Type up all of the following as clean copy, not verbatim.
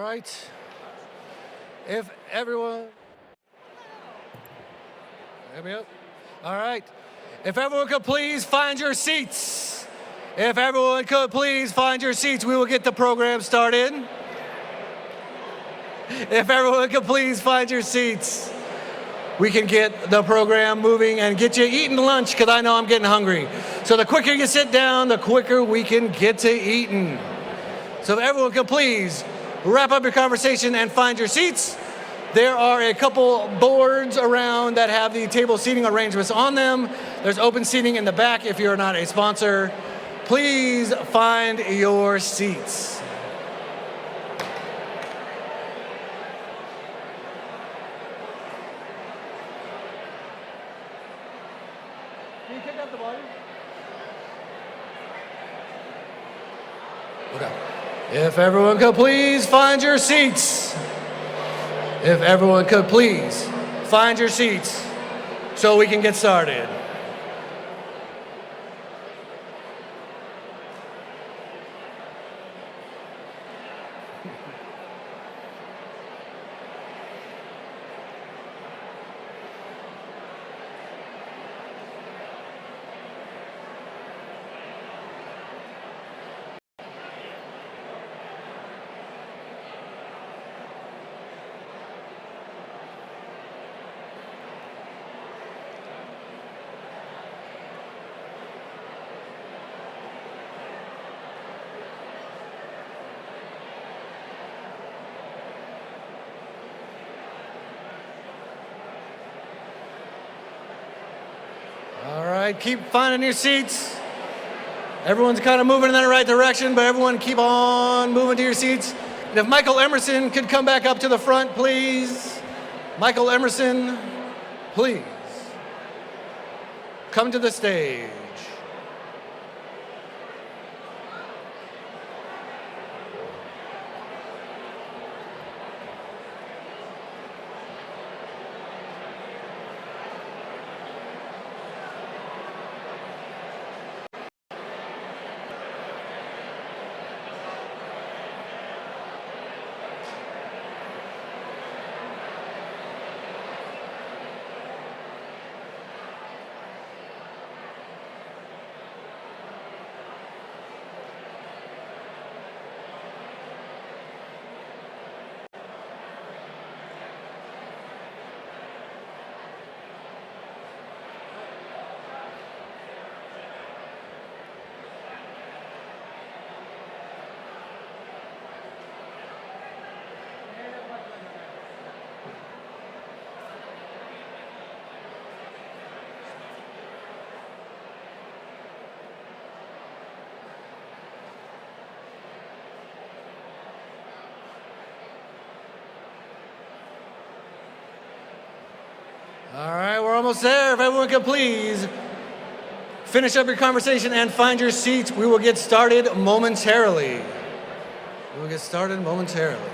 right. If everyone, let me up. All right. If everyone could please find your seats. If everyone could please find your seats, we will get the program started. If everyone could please find your seats, we can get the program moving and get you eating lunch, because I know I'm getting hungry. So the quicker you sit down, the quicker we can get to eating. So if everyone could please wrap up your conversation and find your seats. There are a couple boards around that have the table seating arrangements on them. There's open seating in the back if you're not a sponsor. Please find your seats. Can you kick up the volume? Okay. If everyone could please find your seats. If everyone could please find your seats so we can get started. All right, keep finding your seats. Everyone's kind of moving in the right direction, but everyone keep on moving to your seats. And if Michael Emerson could come back up to the front, please. Michael Emerson, please. Come to the stage. All right, we're almost there. If everyone could please finish up your conversation and find your seats, we will get started momentarily. We will get started momentarily.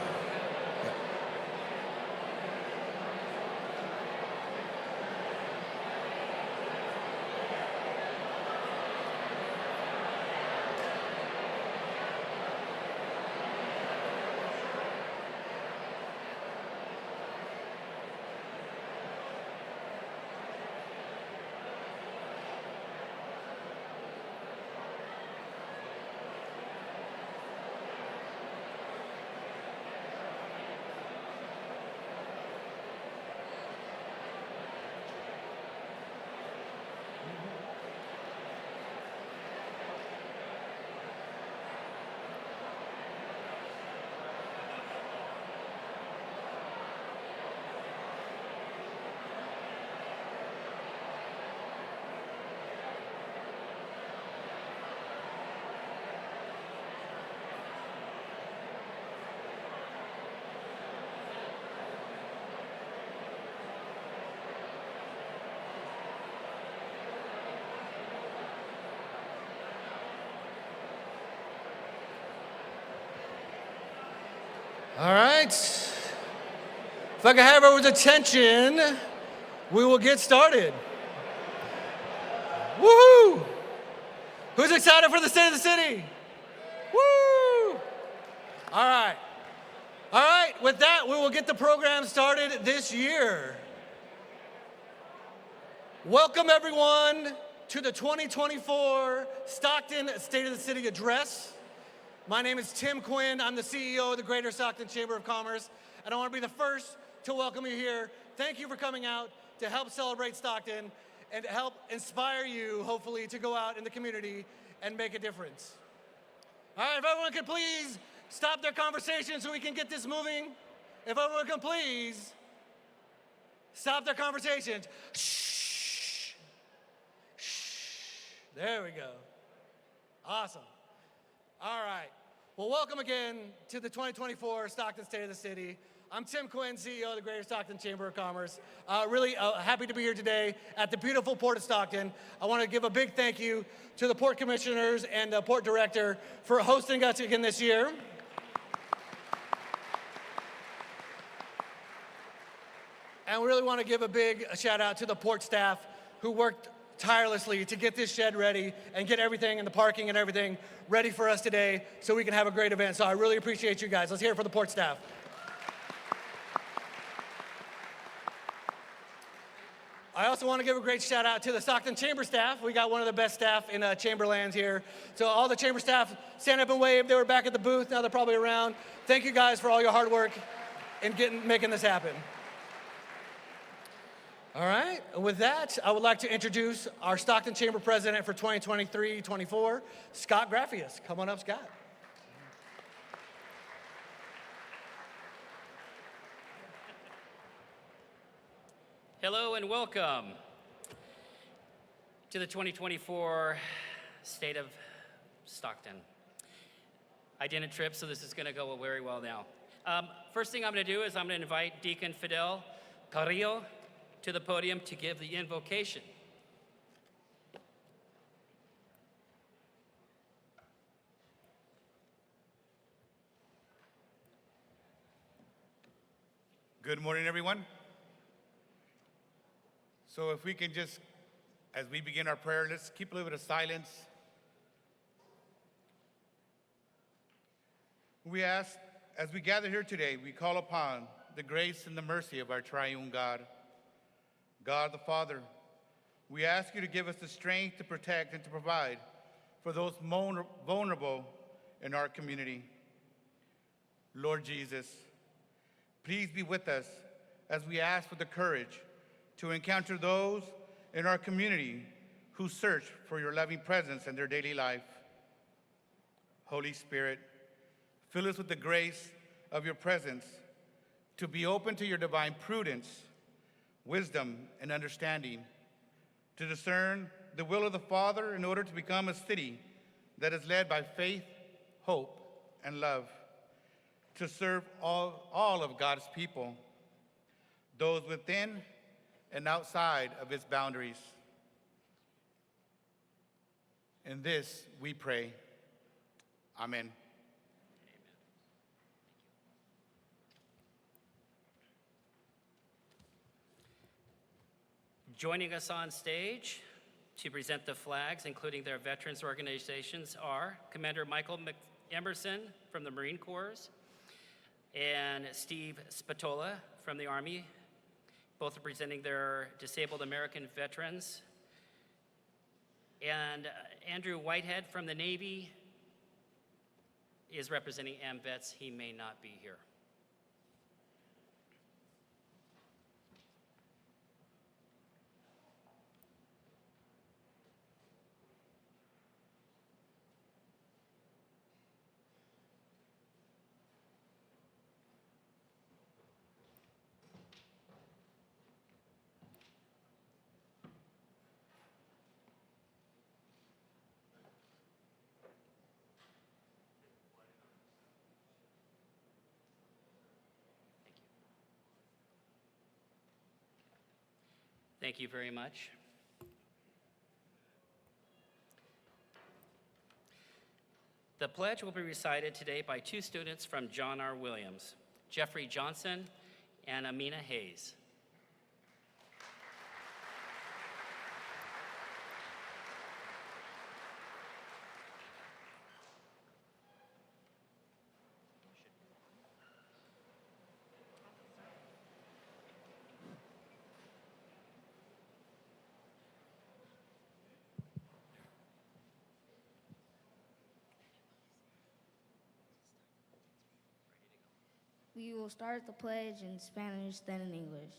All right. If I can have everyone's attention, we will get started. Woohoo! Who's excited for the state of the city? Woo! All right. All right, with that, we will get the program started this year. Welcome, everyone, to the 2024 Stockton State of the City Address. My name is Tim Quinn. I'm the CEO of the Greater Stockton Chamber of Commerce, and I want to be the first to welcome you here. Thank you for coming out to help celebrate Stockton and to help inspire you, hopefully, to go out in the community and make a difference. All right, if everyone could please stop their conversation so we can get this moving. If everyone can please stop their conversations. Shh. Shh. There we go. Awesome. All right. Well, welcome again to the 2024 Stockton State of the City. I'm Tim Quinn, CEO of the Greater Stockton Chamber of Commerce. Really happy to be here today at the beautiful Port of Stockton. I want to give a big thank you to the Port Commissioners and the Port Director for hosting us again this year. And we really want to give a big shout out to the Port staff who worked tirelessly to get this shed ready and get everything and the parking and everything ready for us today so we can have a great event. So I really appreciate you guys. Let's hear it for the Port staff. I also want to give a great shout out to the Stockton Chamber staff. We got one of the best staff in Chamberlands here. So all the Chamber staff, stand up and wave. They were back at the booth. Now they're probably around. Thank you guys for all your hard work in making this happen. All right, with that, I would like to introduce our Stockton Chamber President for 2023-24, Scott Graffius. Come on up, Scott. Hello and welcome to the 2024 State of Stockton. I didn't trip, so this is going to go very well now. First thing I'm going to do is I'm going to invite Deacon Fidel Carrillo to the podium to give the invocation. Good morning, everyone. So if we can just, as we begin our prayer, let's keep a little bit of silence. We ask, as we gather here today, we call upon the grace and the mercy of our triune God. God the Father, we ask you to give us the strength to protect and to provide for those vulnerable in our community. Lord Jesus, please be with us as we ask for the courage to encounter those in our community who search for your loving presence in their daily life. Holy Spirit, fill us with the grace of your presence to be open to your divine prudence, wisdom, and understanding, to discern the will of the Father in order to become a city that is led by faith, hope, and love, to serve all of God's people, those within and outside of its boundaries. In this we pray. Amen. Joining us on stage to present the flags, including their veterans organizations, are Commander Michael Emerson from the Marine Corps and Steve Spatola from the Army, both representing their disabled American veterans. And Andrew Whitehead from the Navy is representing AMVETS. He may not be here. Thank you very much. The pledge will be recited today by two students from John R. Williams, Jeffrey Johnson and Amina Hayes. We will start the pledge in Spanish, then in English.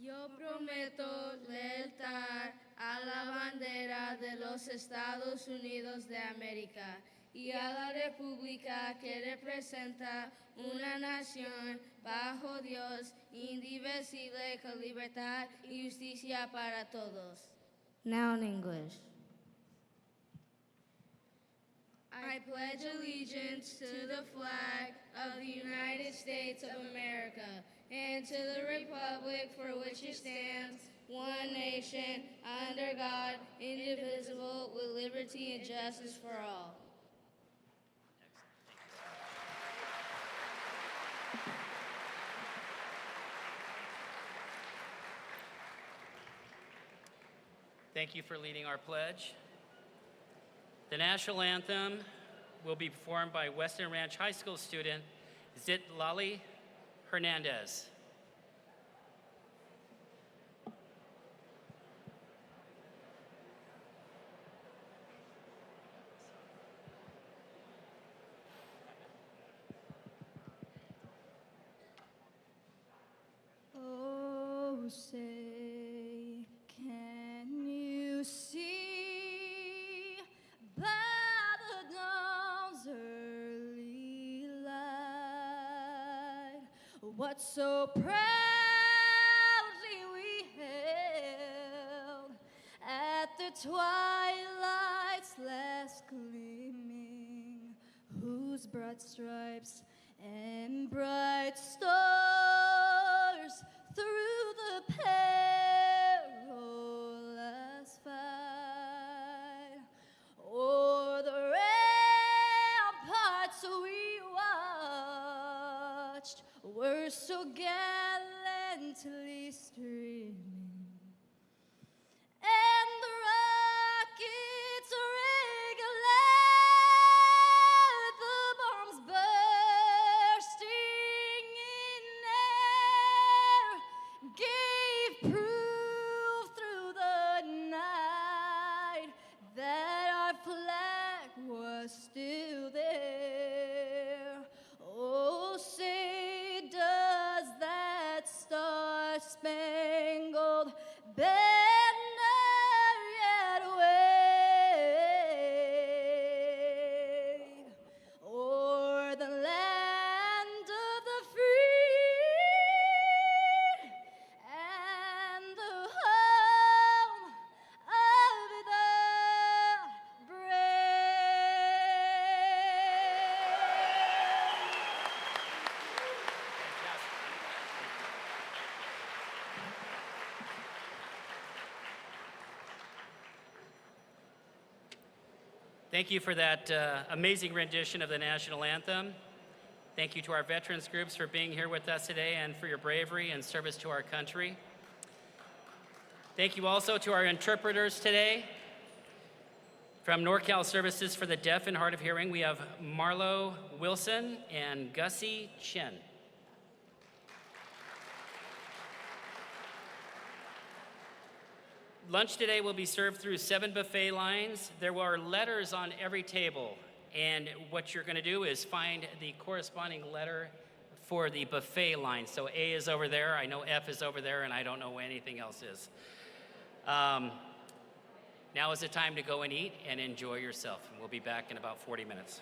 Yo prometo lealtad a la bandera de los Estados Unidos de América y a la república que representa una nación bajo Dios, indivisible, con libertad y justicia para todos. Now in English. I pledge allegiance to the flag of the United States of America and to the republic for which it stands, one nation, under God, indivisible, with liberty and justice for all. Thank you for leading our pledge. The national anthem will be performed by Western Ranch High School student Zitlali Hernandez. Oh, say, can you see by the dawn's early light what so proudly we held at the twilight's last gleaming, whose broad stripes and bright stars through the perilous fight o'er the ramparts we watched were so gallantly streaming, and the rockets ring-a-lay, the bombs bursting in air gave proof through the night that our flag was still there. Oh, say, does that star-spangled banner yet wave o'er the land of the free and the home of the brave? Thank you for that amazing rendition of the national anthem. Thank you to our veterans groups for being here with us today and for your bravery and service to our country. Thank you also to our interpreters today. From NorCal Services for the Deaf and Hard of Hearing, we have Marlo Wilson and Gussie Chen. Lunch today will be served through 7 buffet lines. There are letters on every table, and what you're going to do is find the corresponding letter for the buffet line. So A is over there, I know F is over there, and I don't know where anything else is. Now is the time to go and eat and enjoy yourself. We'll be back in about 40 minutes.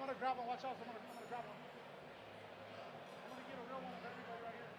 gonna grab one. Watch out. I'm gonna grab one. I'm gonna get a real one of everybody right here.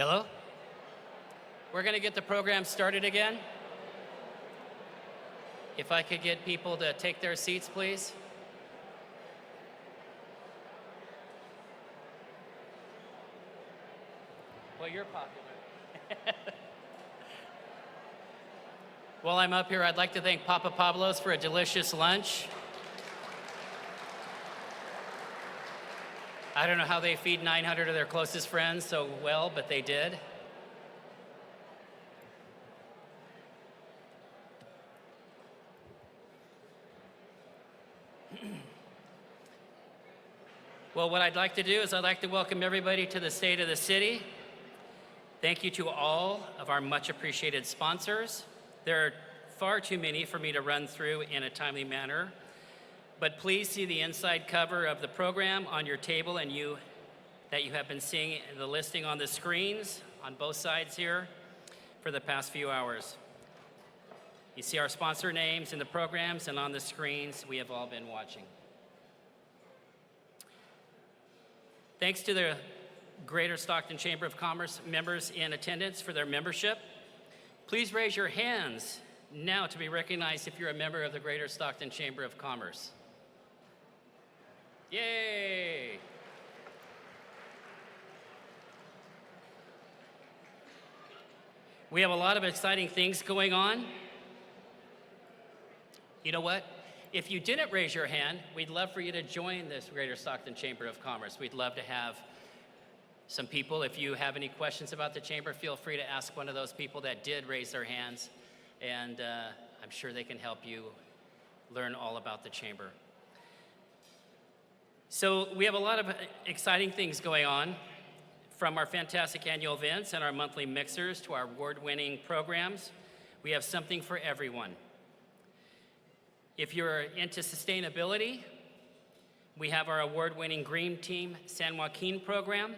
Hello? We're going to get the program started again. If I could get people to take their seats, please. Well, you're popular. While I'm up here, I'd like to thank Papa Pablo's for a delicious lunch. I don't know how they feed 900 of their closest friends so well, but they did. Well, what I'd like to do is I'd like to welcome everybody to the State of the City. Thank you to all of our much appreciated sponsors. There are far too many for me to run through in a timely manner, but please see the inside cover of the program on your table and that you have been seeing the listing on the screens on both sides here for the past few hours. You see our sponsor names in the programs and on the screens we have all been watching. Thanks to the Greater Stockton Chamber of Commerce members in attendance for their membership. Please raise your hands now to be recognized if you're a member of the Greater Stockton Chamber of Commerce. Yay! We have a lot of exciting things going on. You know what? If you didn't raise your hand, we'd love for you to join this Greater Stockton Chamber of Commerce. We'd love to have some people. If you have any questions about the chamber, feel free to ask one of those people that did raise their hands, and I'm sure they can help you learn all about the chamber. So we have a lot of exciting things going on, from our fantastic annual events and our monthly mixers to our award-winning programs. We have something for everyone. If you're into sustainability, we have our award-winning Green Team San Joaquin program.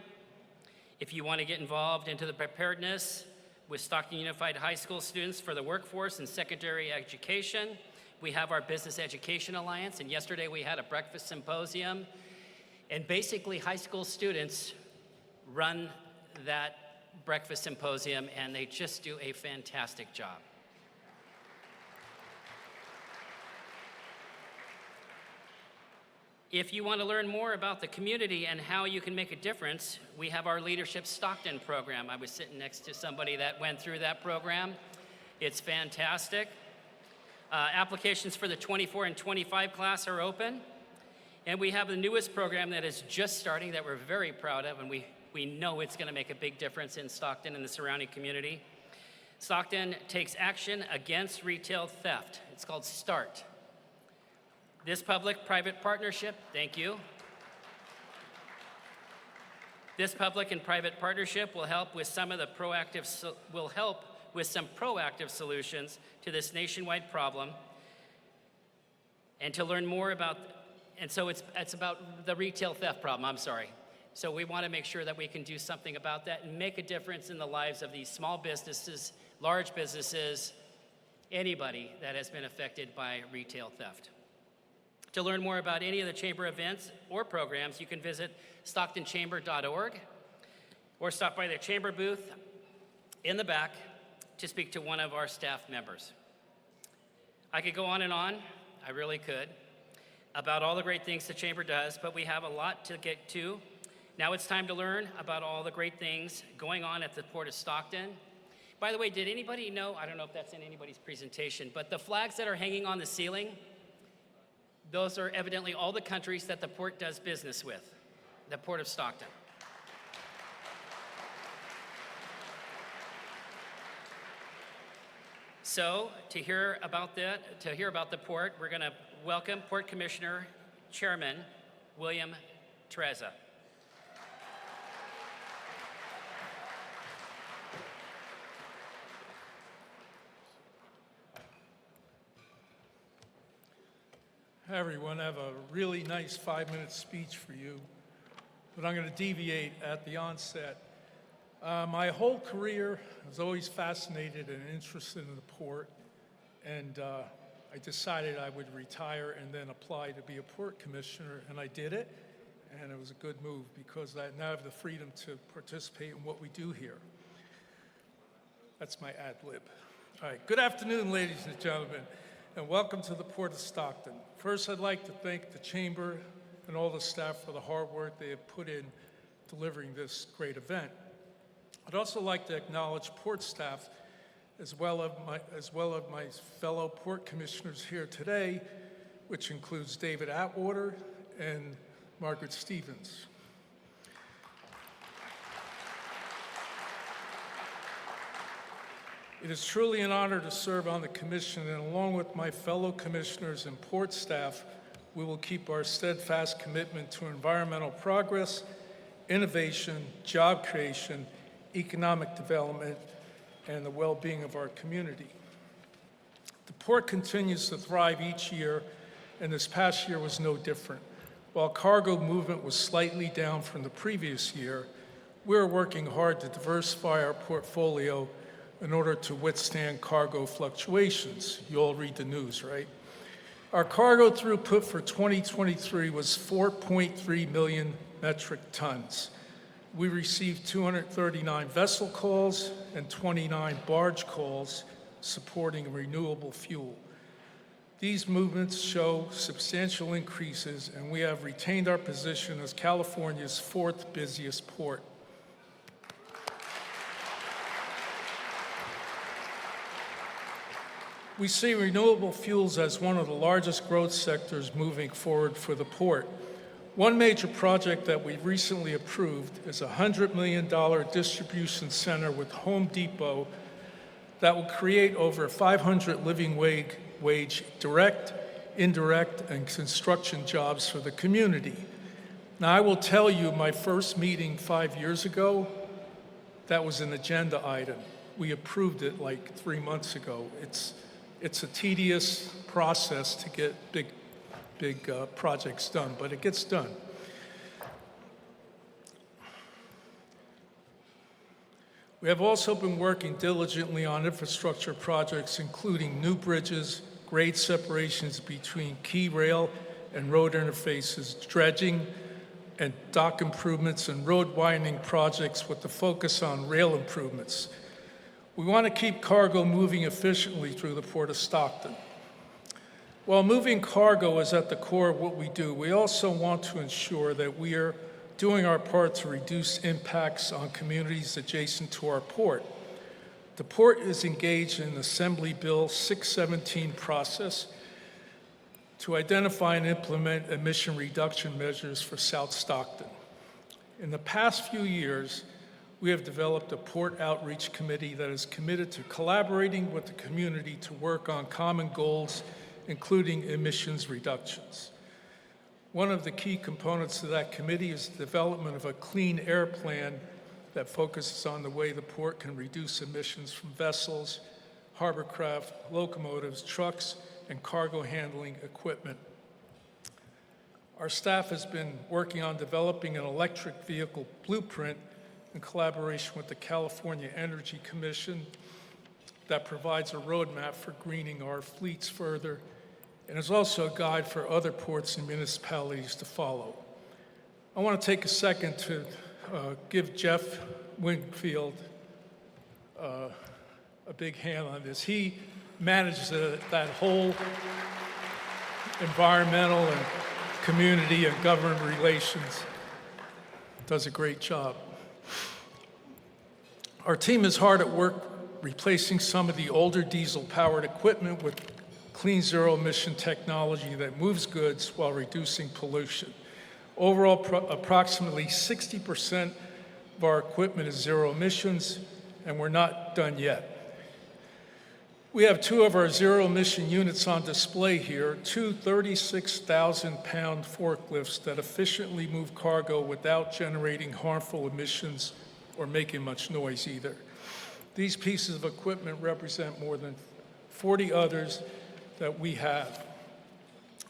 If you want to get involved into the preparedness with Stockton Unified High School students for the workforce and secondary education, we have our Business Education Alliance, and yesterday we had a breakfast symposium, and basically high school students run that breakfast symposium, and they just do a fantastic job. If you want to learn more about the community and how you can make a difference, we have our Leadership Stockton program. I was sitting next to somebody that went through that program. It's fantastic. Applications for the 24 and 25 class are open. And we have the newest program that is just starting that we're very proud of, and we know it's going to make a big difference in Stockton and the surrounding community. Stockton takes action against retail theft. It's called START. This public-private partnership, thank you. This public and private partnership will help with some proactive solutions to this nationwide problem. And to learn more about, and so it's about the retail theft problem, I'm sorry. So we want to make sure that we can do something about that and make a difference in the lives of these small businesses, large businesses, anybody that has been affected by retail theft. To learn more about any of the chamber events or programs, you can visit stocktonchamber.org or stop by the chamber booth in the back to speak to one of our staff members. I could go on and on, I really could, about all the great things the chamber does, but we have a lot to get to. Now it's time to learn about all the great things going on at the Port of Stockton. By the way, did anybody know, I don't know if that's in anybody's presentation, but the flags that are hanging on the ceiling, those are evidently all the countries that the port does business with, the Port of Stockton. So to hear about the port, we're going to welcome Port Commissioner Chairman William Trezza. Hi, everyone. I have a really nice 5-minute speech for you, but I'm going to deviate at the onset. My whole career, I was always fascinated and interested in the port, and I decided I would retire and then apply to be a port commissioner, and I did it. and it was a good move because I now have the freedom to participate in what we do here. That's my ad lib. All right, good afternoon, ladies and gentlemen, and welcome to the Port of Stockton. First, I'd like to thank the Chamber and all the staff for the hard work they have put in delivering this great event. I'd also like to acknowledge port staff as well as my fellow port commissioners here today, which includes David Atwater and Margaret Stevens. It is truly an honor to serve on the commission, and along with my fellow commissioners and port staff, we will keep our steadfast commitment to environmental progress, innovation, job creation, economic development, and the well-being of our community. The port continues to thrive each year, and this past year was no different. While cargo movement was slightly down from the previous year, we're working hard to diversify our portfolio in order to withstand cargo fluctuations. You all read the news, right? Our cargo throughput for 2023 was 4.3 million metric tons. We received 239 vessel calls and 29 barge calls supporting renewable fuel. These movements show substantial increases, and we have retained our position as California's fourth busiest port. We see renewable fuels as one of the largest growth sectors moving forward for the port. One major project that we recently approved is a $100 million distribution center with Home Depot that will create over 500 living wage direct, indirect, and construction jobs for the community. Now, I will tell you, my first meeting 5 years ago, that was an agenda item. We approved it like 3 months ago. It's a tedious process to get big projects done, but it gets done. We have also been working diligently on infrastructure projects, including new bridges, grade separations between key rail and road interfaces, dredging, and dock improvements and road widening projects with the focus on rail improvements. We want to keep cargo moving efficiently through the Port of Stockton. While moving cargo is at the core of what we do, we also want to ensure that we are doing our part to reduce impacts on communities adjacent to our port. The port is engaged in Assembly Bill 617 process to identify and implement emission reduction measures for South Stockton. In the past few years, we have developed a port outreach committee that is committed to collaborating with the community to work on common goals, including emissions reductions. One of the key components of that committee is the development of a clean air plan that focuses on the way the port can reduce emissions from vessels, hovercraft, locomotives, trucks, and cargo handling equipment. Our staff has been working on developing an electric vehicle blueprint in collaboration with the California Energy Commission that provides a roadmap for greening our fleets further, and is also a guide for other ports and municipalities to follow. I want to take a second to give Jeff Wingfield a big hand on this. He manages that whole environmental and community and government relations. Does a great job. Our team is hard at work replacing some of the older diesel-powered equipment with clean zero-emission technology that moves goods while reducing pollution. Overall, approximately 60% of our equipment is zero emissions, and we're not done yet. We have two of our zero-emission units on display here, two 36,000-pound forklifts that efficiently move cargo without generating harmful emissions or making much noise either. These pieces of equipment represent more than 40 others that we have.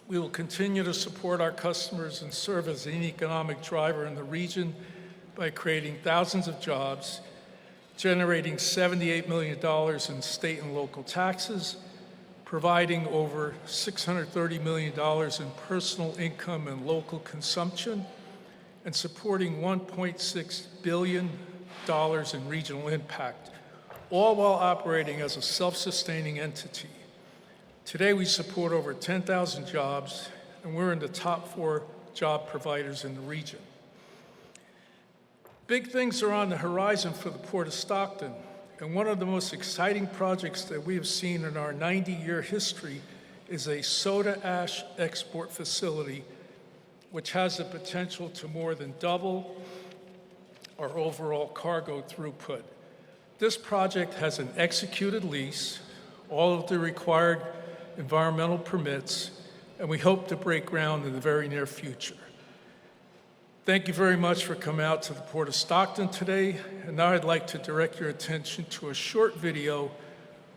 We will continue to support our customers and serve as an economic driver in the region by creating thousands of jobs, generating $78 million in state and local taxes, providing over $630 million in personal income and local consumption, and supporting $1.6 billion in regional impact, all while operating as a self-sustaining entity. Today, we support over 10,000 jobs, and we're in the top 4 job providers in the region. Big things are on the horizon for the Port of Stockton, and one of the most exciting projects that we have seen in our 90-year history is a soda ash export facility, which has the potential to more than double our overall cargo throughput. This project has an executed lease, all of the required environmental permits, and we hope to break ground in the very near future. Thank you very much for coming out to the Port of Stockton today, and now I'd like to direct your attention to a short video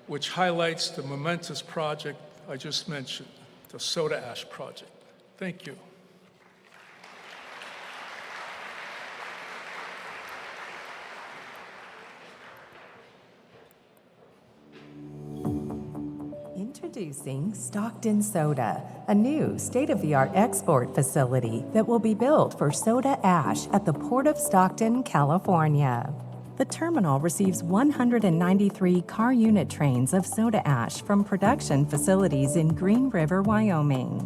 which highlights the momentous project I just mentioned, the soda ash project. Thank you. Introducing Stockton Soda, a new state-of-the-art export facility that will be built for soda ash at the Port of Stockton, California. The terminal receives 193 car unit trains of soda ash from production facilities in Green River, Wyoming.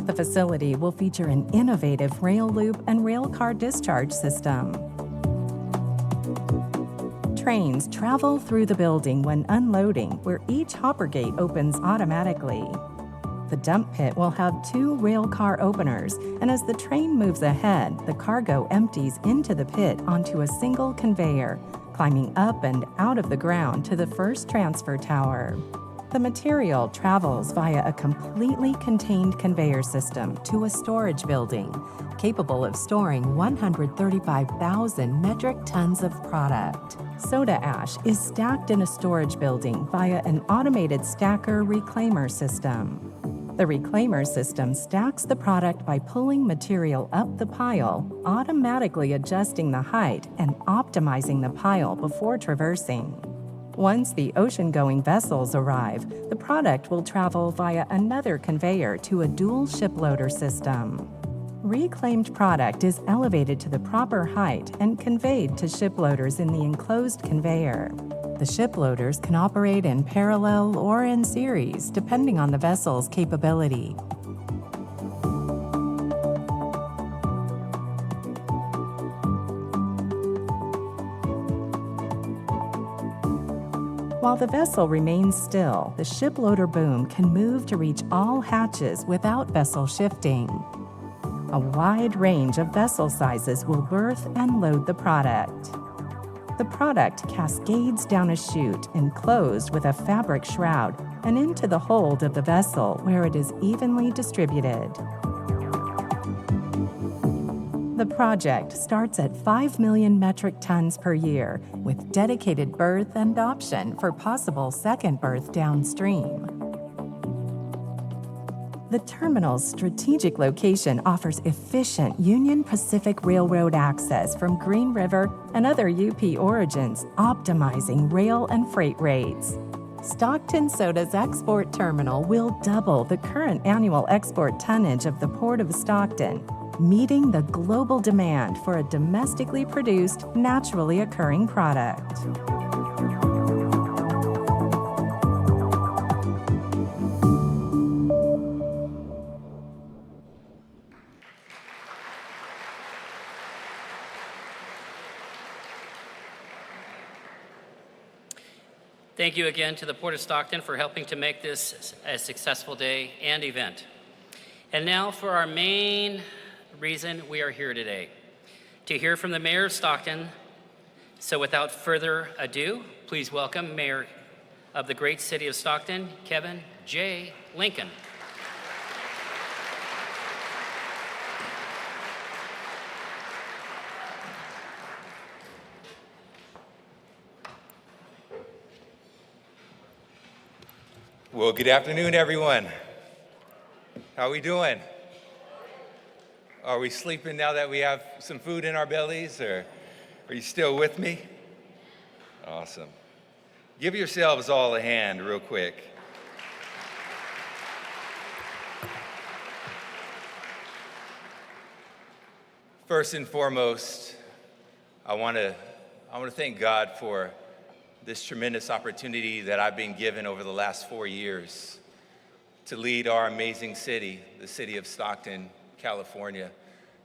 The facility will feature an innovative rail loop and rail car discharge system. Trains travel through the building when unloading, where each hopper gate opens automatically. The dump pit will have 2 rail car openers, and as the train moves ahead, the cargo empties into the pit onto a single conveyor, climbing up and out of the ground to the first transfer tower. The material travels via a completely contained conveyor system to a storage building, capable of storing 135,000 metric tons of product. Soda ash is stacked in a storage building via an automated stacker reclaimer system. The reclaimer system stacks the product by pulling material up the pile, automatically adjusting the height and optimizing the pile before traversing. Once the ocean-going vessels arrive, the product will travel via another conveyor to a dual shiploader system. Reclaimed product is elevated to the proper height and conveyed to shiploaders in the enclosed conveyor. The shiploaders can operate in parallel or in series, depending on the vessel's capability. While the vessel remains still, the shiploader boom can move to reach all hatches without vessel shifting. A wide range of vessel sizes will berth and load the product. The product cascades down a chute enclosed with a fabric shroud and into the hold of the vessel, where it is evenly distributed. The project starts at 5 million metric tons per year, with dedicated berth and option for possible second berth downstream. The terminal's strategic location offers efficient Union Pacific Railroad access from Green River and other UP origins, optimizing rail and freight rates. Stockton Soda's export terminal will double the current annual export tonnage of the Port of Stockton, meeting the global demand for a domestically produced, naturally occurring product. Thank you again to the Port of Stockton for helping to make this a successful day and event. And now for our main reason we are here today, to hear from the Mayor of Stockton. So without further ado, please welcome Mayor of the great city of Stockton, Kevin J. Lincoln. Well, good afternoon, everyone. How are we doing? Are we sleeping now that we have some food in our bellies, or are you still with me? Awesome. Give yourselves all a hand real quick. First and foremost, I want to thank God for this tremendous opportunity that I've been given over the last 4 years to lead our amazing city, the city of Stockton, California,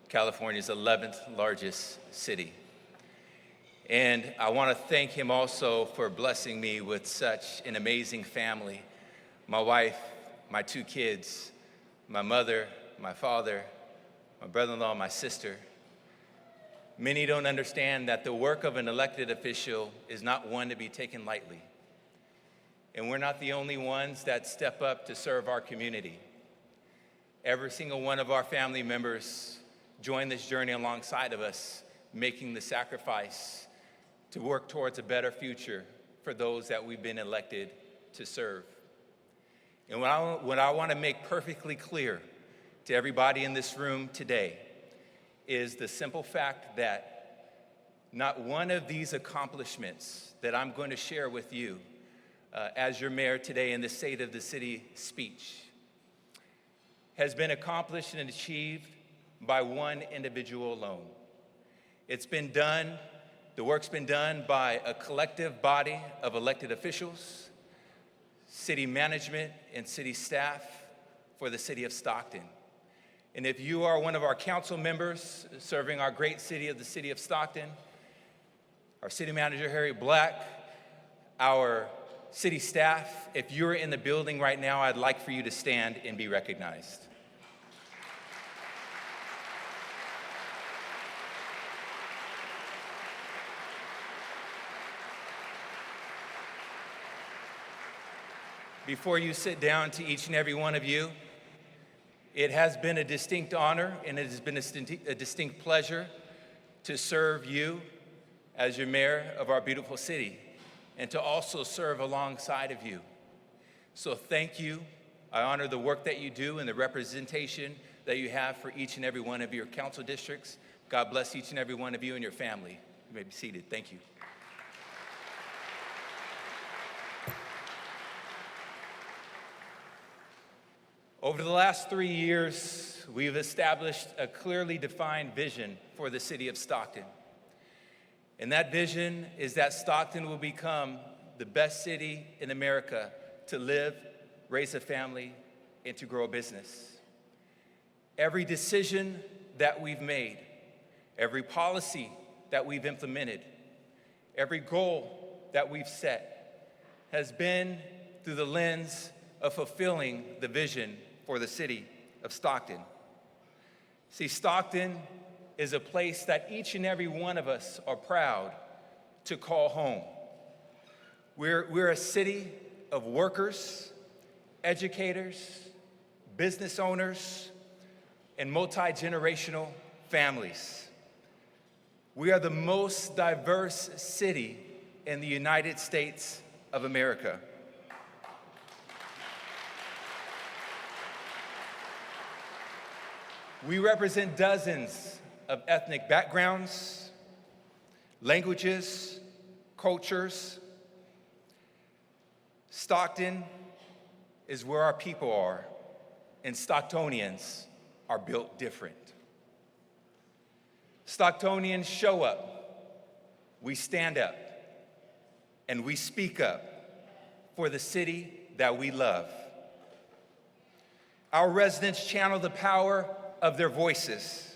California's 11th largest city. And I want to thank him also for blessing me with such an amazing family. My wife, my 2 kids, my mother, my father, my brother-in-law, my sister. Many don't understand that the work of an elected official is not one to be taken lightly. And we're not the only ones that step up to serve our community. Every single one of our family members join this journey alongside of us, making the sacrifice to work towards a better future for those that we've been elected to serve. And what I want to make perfectly clear to everybody in this room today is the simple fact that not one of these accomplishments that I'm going to share with you as your mayor today in the State of the City speech has been accomplished and achieved by one individual alone. It's been done, the work's been done by a collective body of elected officials, city management, and city staff for the city of Stockton. And if you are one of our council members serving our great city of the city of Stockton, our city manager, Harry Black, our city staff, if you're in the building right now, I'd like for you to stand and be recognized. Before you sit down, to each and every one of you, it has been a distinct honor and it has been a distinct pleasure to serve you as your mayor of our beautiful city and to also serve alongside of you. So thank you. I honor the work that you do and the representation that you have for each and every one of your council districts. God bless each and every one of you and your family. You may be seated. Thank you. Over the last 3 years, we've established a clearly defined vision for the city of Stockton. And that vision is that Stockton will become the best city in America to live, raise a family, and to grow a business. Every decision that we've made, every policy that we've implemented, every goal that we've set has been through the lens of fulfilling the vision for the city of Stockton. See, Stockton is a place that each and every one of us are proud to call home. We're a city of workers, educators, business owners, and multi-generational families. We are the most diverse city in the United States of America. We represent dozens of ethnic backgrounds, languages, cultures. Stockton is where our people are, and Stocktonians are built different. Stocktonians show up, we stand up, and we speak up for the city that we love. Our residents channel the power of their voices.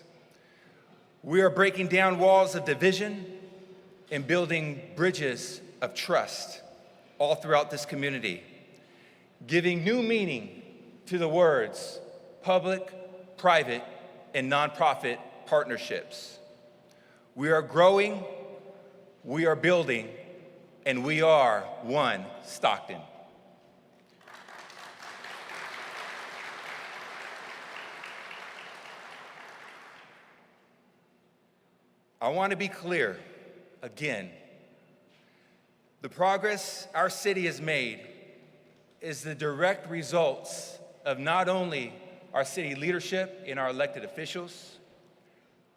We are breaking down walls of division and building bridges of trust all throughout this community, giving new meaning to the words public, private, and nonprofit partnerships. We are growing, we are building, and we are one Stockton. I want to be clear again. The progress our city has made is the direct results of not only our city leadership and our elected officials,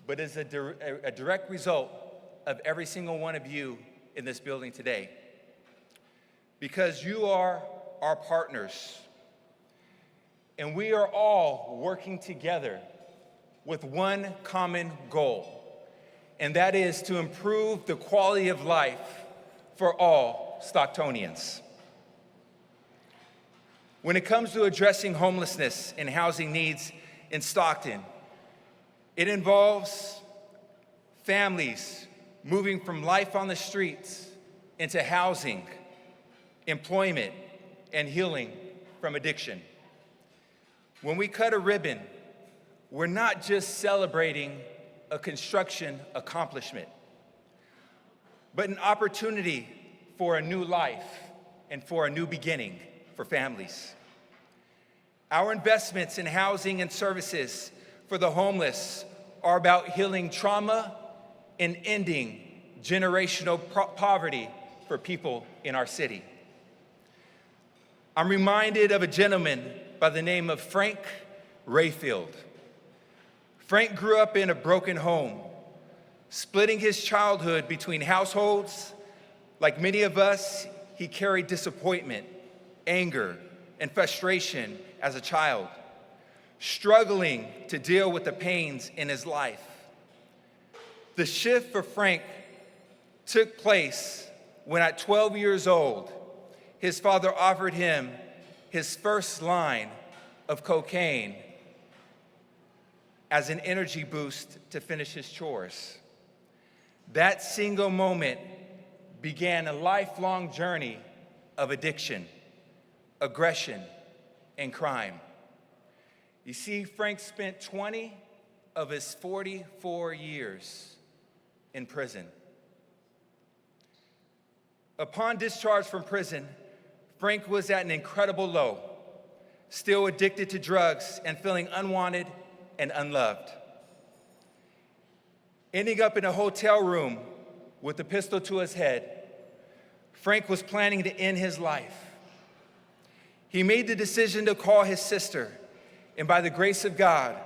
but is a direct result of every single one of you in this building today. Because you are our partners, and we are all working together with one common goal, and that is to improve the quality of life for all Stocktonians. When it comes to addressing homelessness and housing needs in Stockton, it involves families moving from life on the streets into housing, employment, and healing from addiction. When we cut a ribbon, we're not just celebrating a construction accomplishment, but an opportunity for a new life and for a new beginning for families. Our investments in housing and services for the homeless are about healing trauma and ending generational poverty for people in our city. I'm reminded of a gentleman by the name of Frank Rayfield. Frank grew up in a broken home, splitting his childhood between households. Like many of us, he carried disappointment, anger, and frustration as a child, struggling to deal with the pains in his life. The shift for Frank took place when at 12 years old, his father offered him his first line of cocaine as an energy boost to finish his chores. That single moment began a lifelong journey of addiction, aggression, and crime. You see, Frank spent 20 of his 44 years in prison. Upon discharge from prison, Frank was at an incredible low, still addicted to drugs and feeling unwanted and unloved. Ending up in a hotel room with a pistol to his head, Frank was planning to end his life. He made the decision to call his sister, and by the grace of God,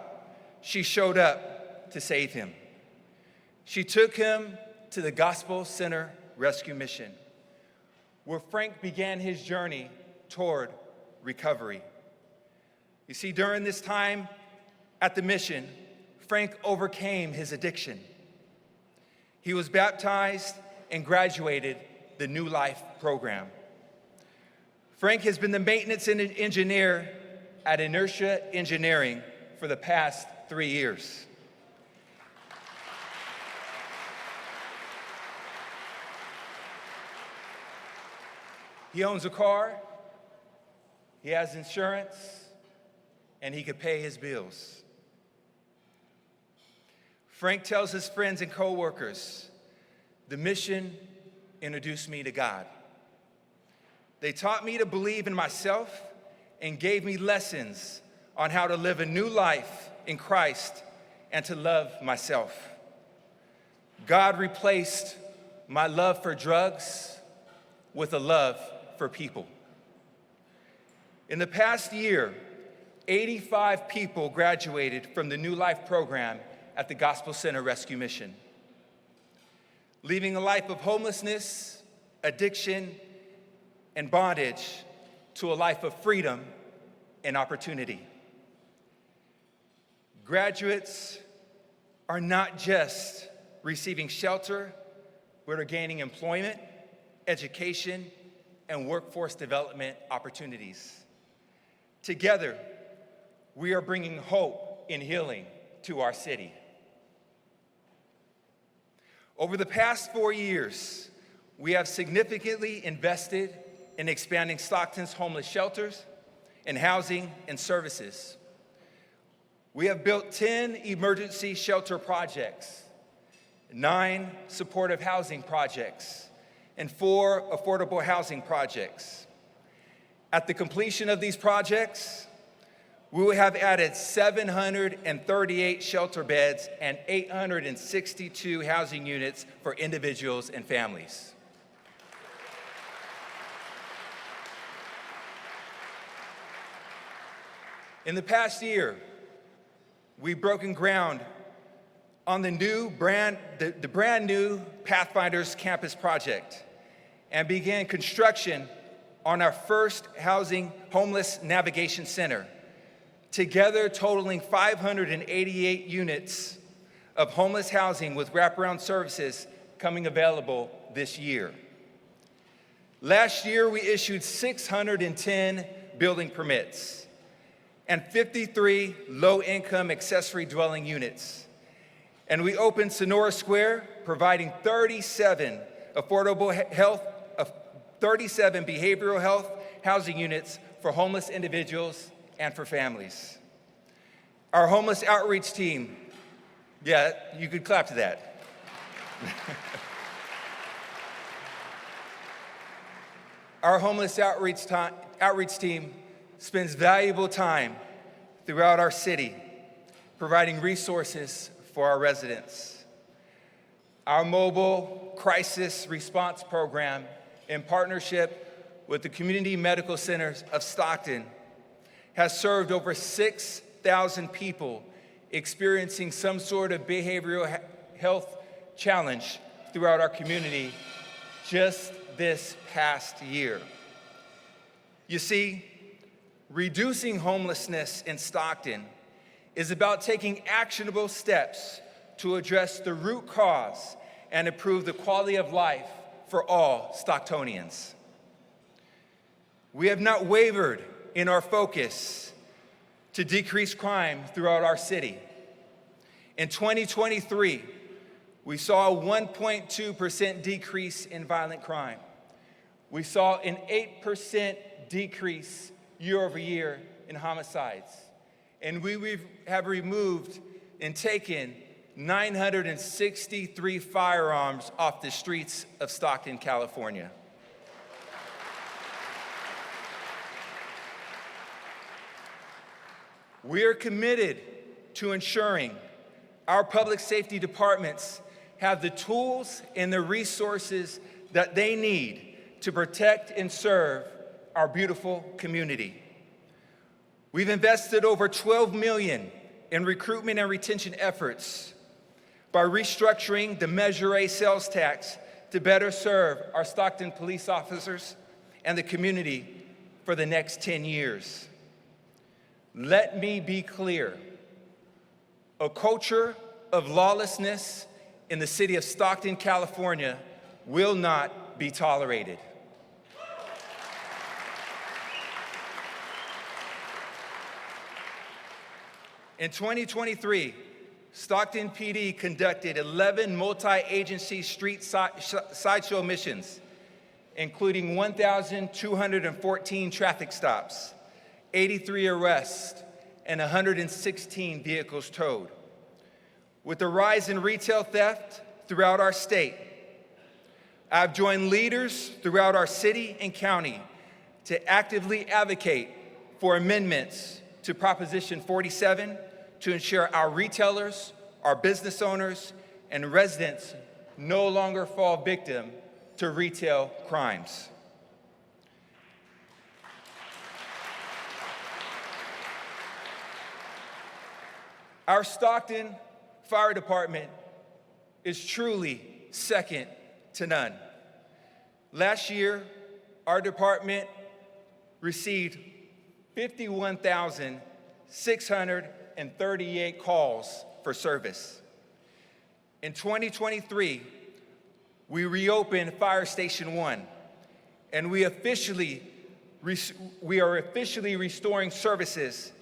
she showed up to save him. She took him to the Gospel Center Rescue Mission, where Frank began his journey toward recovery. You see, during this time at the mission, Frank overcame his addiction. He was baptized and graduated the New Life program. Frank has been the maintenance engineer at Inertia Engineering for the past 3 years. He owns a car, he has insurance, and he could pay his bills. Frank tells his friends and coworkers, the mission introduced me to God. They taught me to believe in myself and gave me lessons on how to live a new life in Christ and to love myself. God replaced my love for drugs with a love for people. In the past year, 85 people graduated from the New Life program at the Gospel Center Rescue Mission, leaving a life of homelessness, addiction, and bondage to a life of freedom and opportunity. Graduates are not just receiving shelter, but are gaining employment, education, and workforce development opportunities. Together, we are bringing hope and healing to our city. Over the past 4 years, we have significantly invested in expanding Stockton's homeless shelters and housing and services. We have built 10 emergency shelter projects, 9 supportive housing projects, and 4 affordable housing projects. At the completion of these projects, we will have added 738 shelter beds and 862 housing units for individuals and families. In the past year, we've broken ground on the brand new Pathfinders Campus project and began construction on our first homeless navigation center, together totaling 588 units of homeless housing with wraparound services coming available this year. Last year, we issued 610 building permits and 53 low-income accessory dwelling units. And we opened Sonora Square, providing 37 behavioral health housing units for homeless individuals and for families. Our homeless outreach team, yeah, you could clap to that. Our homeless outreach team spends valuable time throughout our city, providing resources for our residents. Our mobile crisis response program, in partnership with the Community Medical Centers of Stockton, has served over 6,000 people experiencing some sort of behavioral health challenge throughout our community just this past year. You see, reducing homelessness in Stockton is about taking actionable steps to address the root cause and improve the quality of life for all Stocktonians. We have not wavered in our focus to decrease crime throughout our city. In 2023, we saw a 1.2% decrease in violent crime. We saw an 8% decrease year over year in homicides. And we have removed and taken 963 firearms off the streets of Stockton, California. We are committed to ensuring our public safety departments have the tools and the resources that they need to protect and serve our beautiful community. We've invested over $12 million in recruitment and retention efforts by restructuring the Measure A sales tax to better serve our Stockton police officers and the community for the next 10 years. Let me be clear. A culture of lawlessness in the city of Stockton, California will not be tolerated. In 2023, Stockton PD conducted 11 multi-agency street sideshow missions, including 1,214 traffic stops, 83 arrests, and 116 vehicles towed. With the rise in retail theft throughout our state, I've joined leaders throughout our city and county to actively advocate for amendments to Proposition 47 to ensure our retailers, our business owners, and residents no longer fall victim to retail crimes. Our Stockton Fire Department is truly second to none. Last year, our department received 51,638 calls for service. In 2023, we reopened Fire Station 1, and we are officially restoring services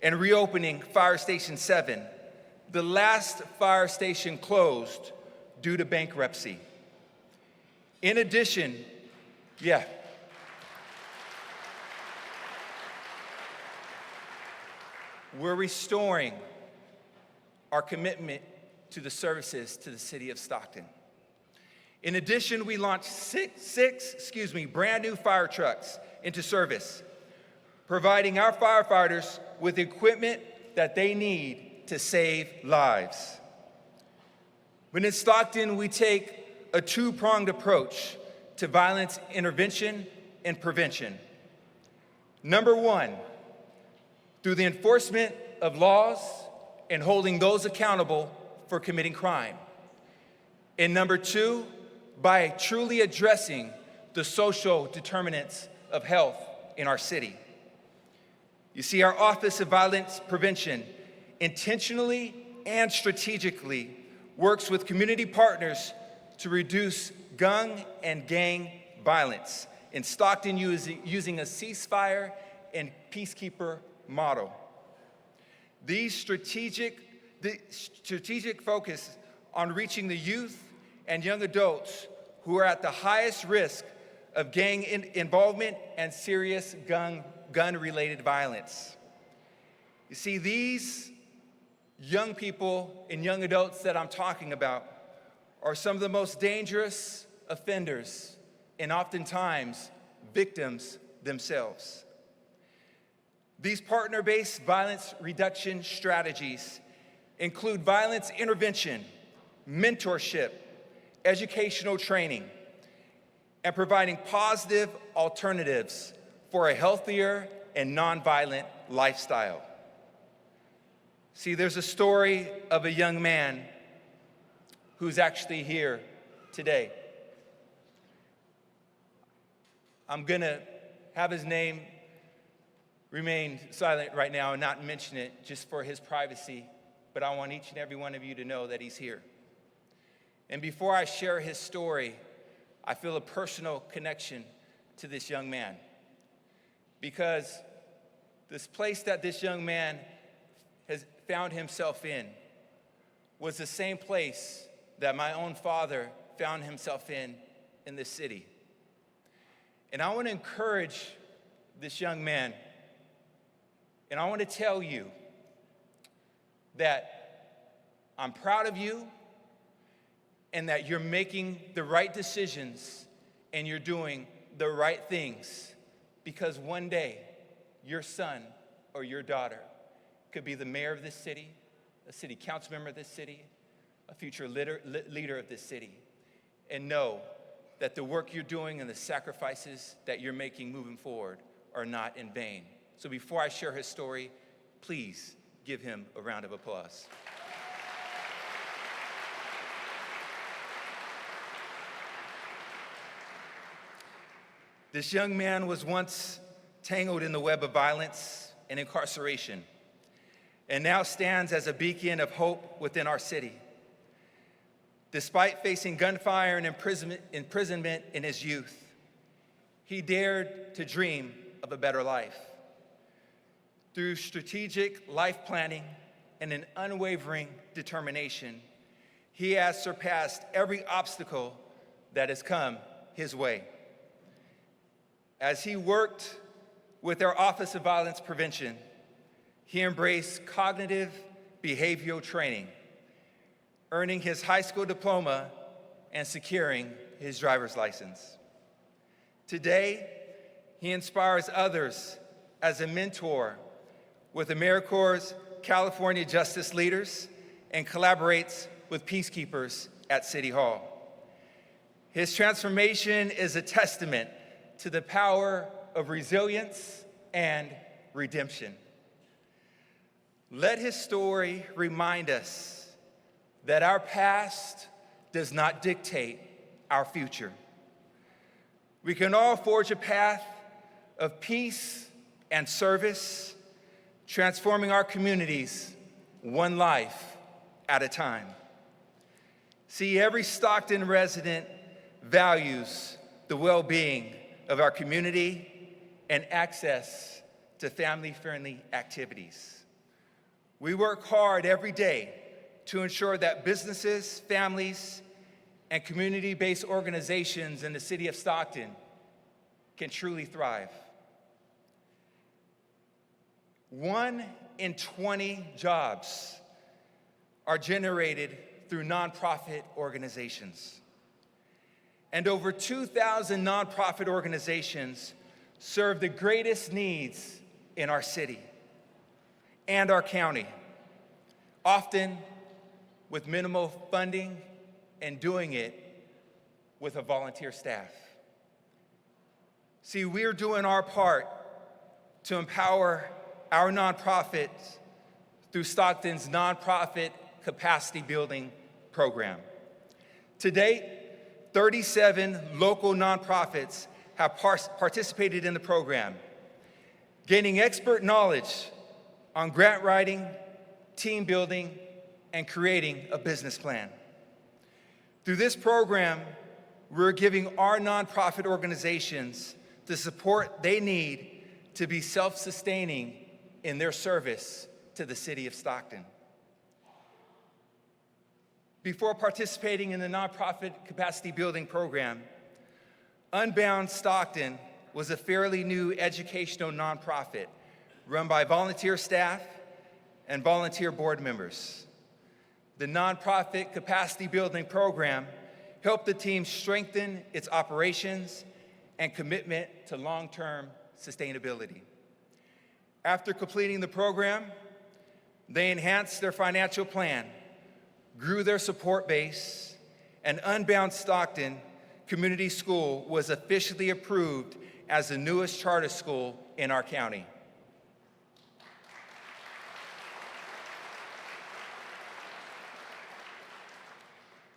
and reopening Fire Station 7, the last fire station closed due to bankruptcy. In addition, we're restoring our commitment to the services to the city of Stockton. In addition, we launched six brand new fire trucks into service, providing our firefighters with equipment that they need to save lives. But in Stockton, we take a two-pronged approach to violence intervention and prevention. Number one, through the enforcement of laws and holding those accountable for committing crime. And number two, by truly addressing the social determinants of health in our city. You see, our Office of Violence Prevention intentionally and strategically works with community partners to reduce gun and gang violence in Stockton using a ceasefire and peacekeeper model. The strategic focus on reaching the youth and young adults who are at the highest risk of gang involvement and serious gun-related violence. You see, these young people and young adults that I'm talking about are some of the most dangerous offenders and oftentimes victims themselves. These partner-based violence reduction strategies include violence intervention, mentorship, educational training, and providing positive alternatives for a healthier and nonviolent lifestyle. See, there's a story of a young man who's actually here today. I'm gonna have his name remain silent right now and not mention it just for his privacy, but I want each and every one of you to know that he's here. And before I share his story, I feel a personal connection to this young man, because this place that this young man has found himself in was the same place that my own father found himself in this city. And I want to encourage this young man, and I want to tell you that I'm proud of you and that you're making the right decisions and you're doing the right things, because one day your son or your daughter could be the mayor of this city, a city council member of this city, a future leader of this city. And know that the work you're doing and the sacrifices that you're making moving forward are not in vain. So before I share his story, please give him a round of applause. This young man was once tangled in the web of violence and incarceration, and now stands as a beacon of hope within our city. Despite facing gunfire and imprisonment in his youth, he dared to dream of a better life. Through strategic life planning and an unwavering determination, he has surpassed every obstacle that has come his way. As he worked with our Office of Violence Prevention, he embraced cognitive behavioral training, earning his high school diploma and securing his driver's license. Today, he inspires others as a mentor with AmeriCorps' California Justice Leaders and collaborates with peacekeepers at City Hall. His transformation is a testament to the power of resilience and redemption. Let his story remind us that our past does not dictate our future. We can all forge a path of peace and service, transforming our communities one life at a time. See, every Stockton resident values the well-being of our community and access to family-friendly activities. We work hard every day to ensure that businesses, families, and community-based organizations in the city of Stockton can truly thrive. 1 in 20 jobs are generated through nonprofit organizations. And over 2,000 nonprofit organizations serve the greatest needs in our city and our county, often with minimal funding and doing it with a volunteer staff. See, we're doing our part to empower our nonprofits through Stockton's nonprofit capacity building program. To date, 37 local nonprofits have participated in the program, gaining expert knowledge on grant writing, team building, and creating a business plan. Through this program, we're giving our nonprofit organizations the support they need to be self-sustaining in their service to the city of Stockton. Before participating in the nonprofit capacity building program, Unbound Stockton was a fairly new educational nonprofit run by volunteer staff and volunteer board members. The nonprofit capacity building program helped the team strengthen its operations and commitment to long-term sustainability. After completing the program, they enhanced their financial plan, grew their support base, and Unbound Stockton Community School was officially approved as the newest charter school in our county.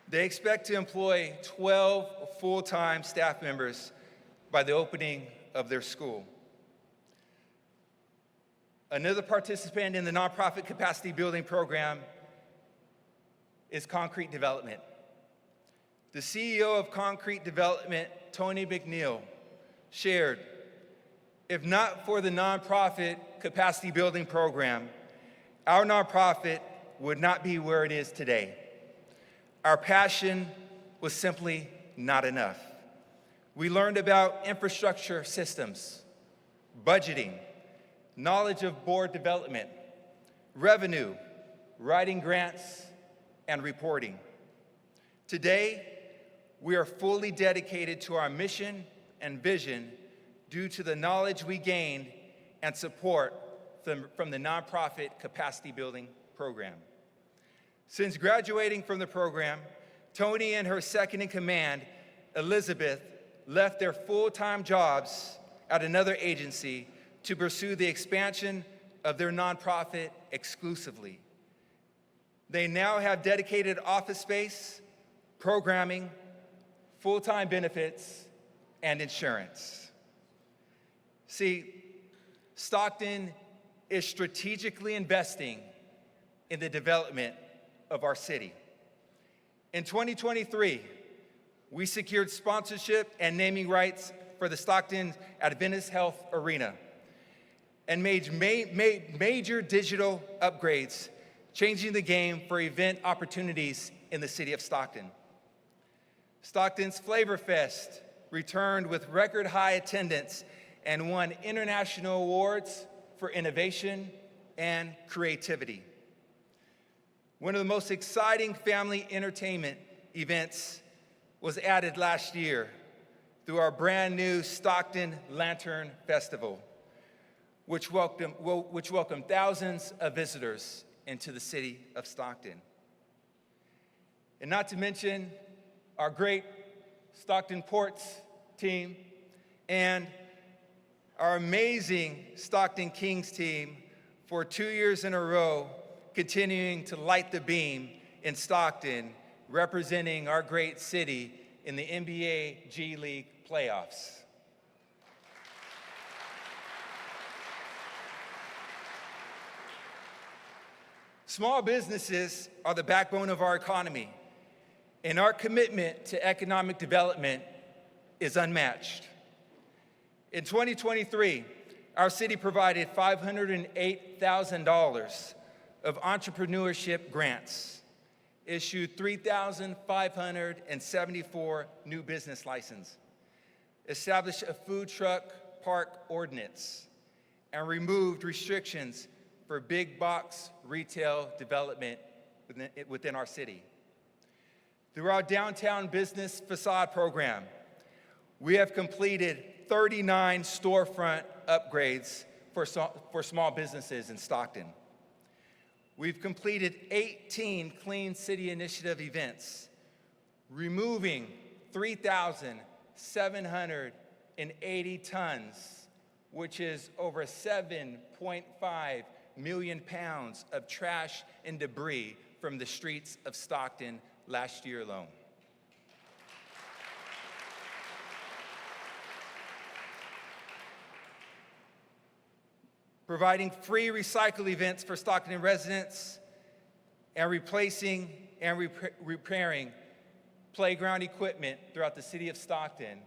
They expect to employ 12 full-time staff members by the opening of their school. Another participant in the nonprofit capacity building program is Concrete Development. The CEO of Concrete Development, Tony McNeil, shared, "If not for the nonprofit capacity building program, our nonprofit would not be where it is today. Our passion was simply not enough. We learned about infrastructure systems, budgeting, knowledge of board development, revenue, writing grants, and reporting. Today, we are fully dedicated to our mission and vision due to the knowledge we gained and support from the nonprofit capacity building program." Since graduating from the program, Tony and her second in command, Elizabeth, left their full-time jobs at another agency to pursue the expansion of their nonprofit exclusively. They now have dedicated office space, programming, full-time benefits, and insurance. See, Stockton is strategically investing in the development of our city. In 2023, we secured sponsorship and naming rights for the Stockton Adventist Health Arena and made major digital upgrades, changing the game for event opportunities in the city of Stockton. Stockton's Flavor Fest returned with record high attendance and won international awards for innovation and creativity. One of the most exciting family entertainment events was added last year through our brand new Stockton Lantern Festival, which welcomed thousands of visitors into the city of Stockton. And not to mention our great Stockton Ports team and our amazing Stockton Kings team for 2 years in a row, continuing to light the beam in Stockton, representing our great city in the NBA G League playoffs. Small businesses are the backbone of our economy, and our commitment to economic development is unmatched. In 2023, our city provided $508,000 of entrepreneurship grants, issued 3,574 new business licenses, established a food truck park ordinance, and removed restrictions for big box retail development within our city. Through our downtown business facade program, we have completed 39 storefront upgrades for small businesses in Stockton. We've completed 18 Clean City Initiative events, removing 3,780 tons, which is over 7.5 million pounds of trash and debris from the streets of Stockton last year alone. providing free recycle events for Stockton residents, and replacing and repairing playground equipment throughout the city of Stockton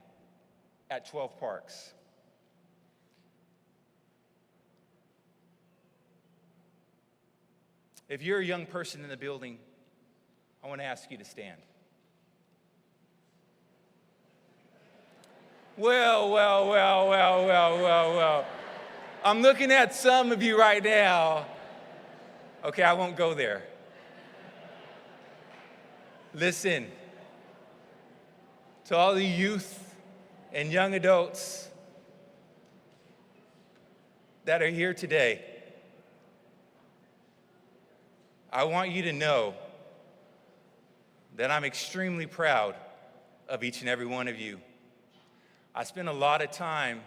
at 12 parks. If you're a young person in the building, I want to ask you to stand. Well. I'm looking at some of you right now. Okay, I won't go there. Listen, to all the youth and young adults that are here today, I want you to know that I'm extremely proud of each and every one of you. I spent a lot of time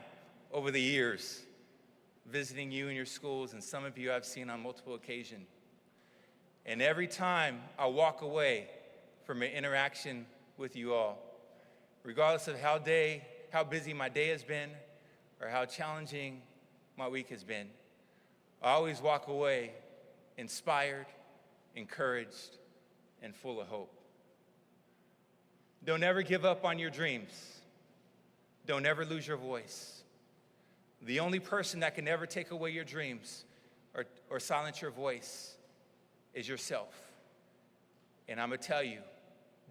over the years visiting you in your schools, and some of you I've seen on multiple occasions. And every time I walk away from an interaction with you all, regardless of how busy my day has been or how challenging my week has been, I always walk away inspired, encouraged, and full of hope. Don't ever give up on your dreams. Don't ever lose your voice. The only person that can ever take away your dreams or silence your voice is yourself. And I'm going to tell you,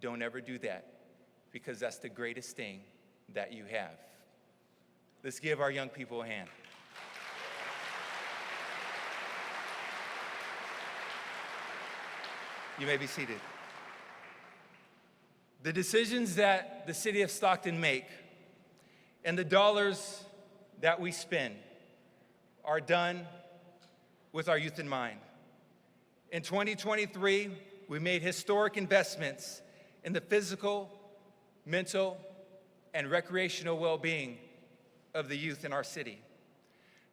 don't ever do that, because that's the greatest thing that you have. Let's give our young people a hand. You may be seated. The decisions that the city of Stockton make and the dollars that we spend are done with our youth in mind. In 2023, we made historic investments in the physical, mental, and recreational well-being of the youth in our city.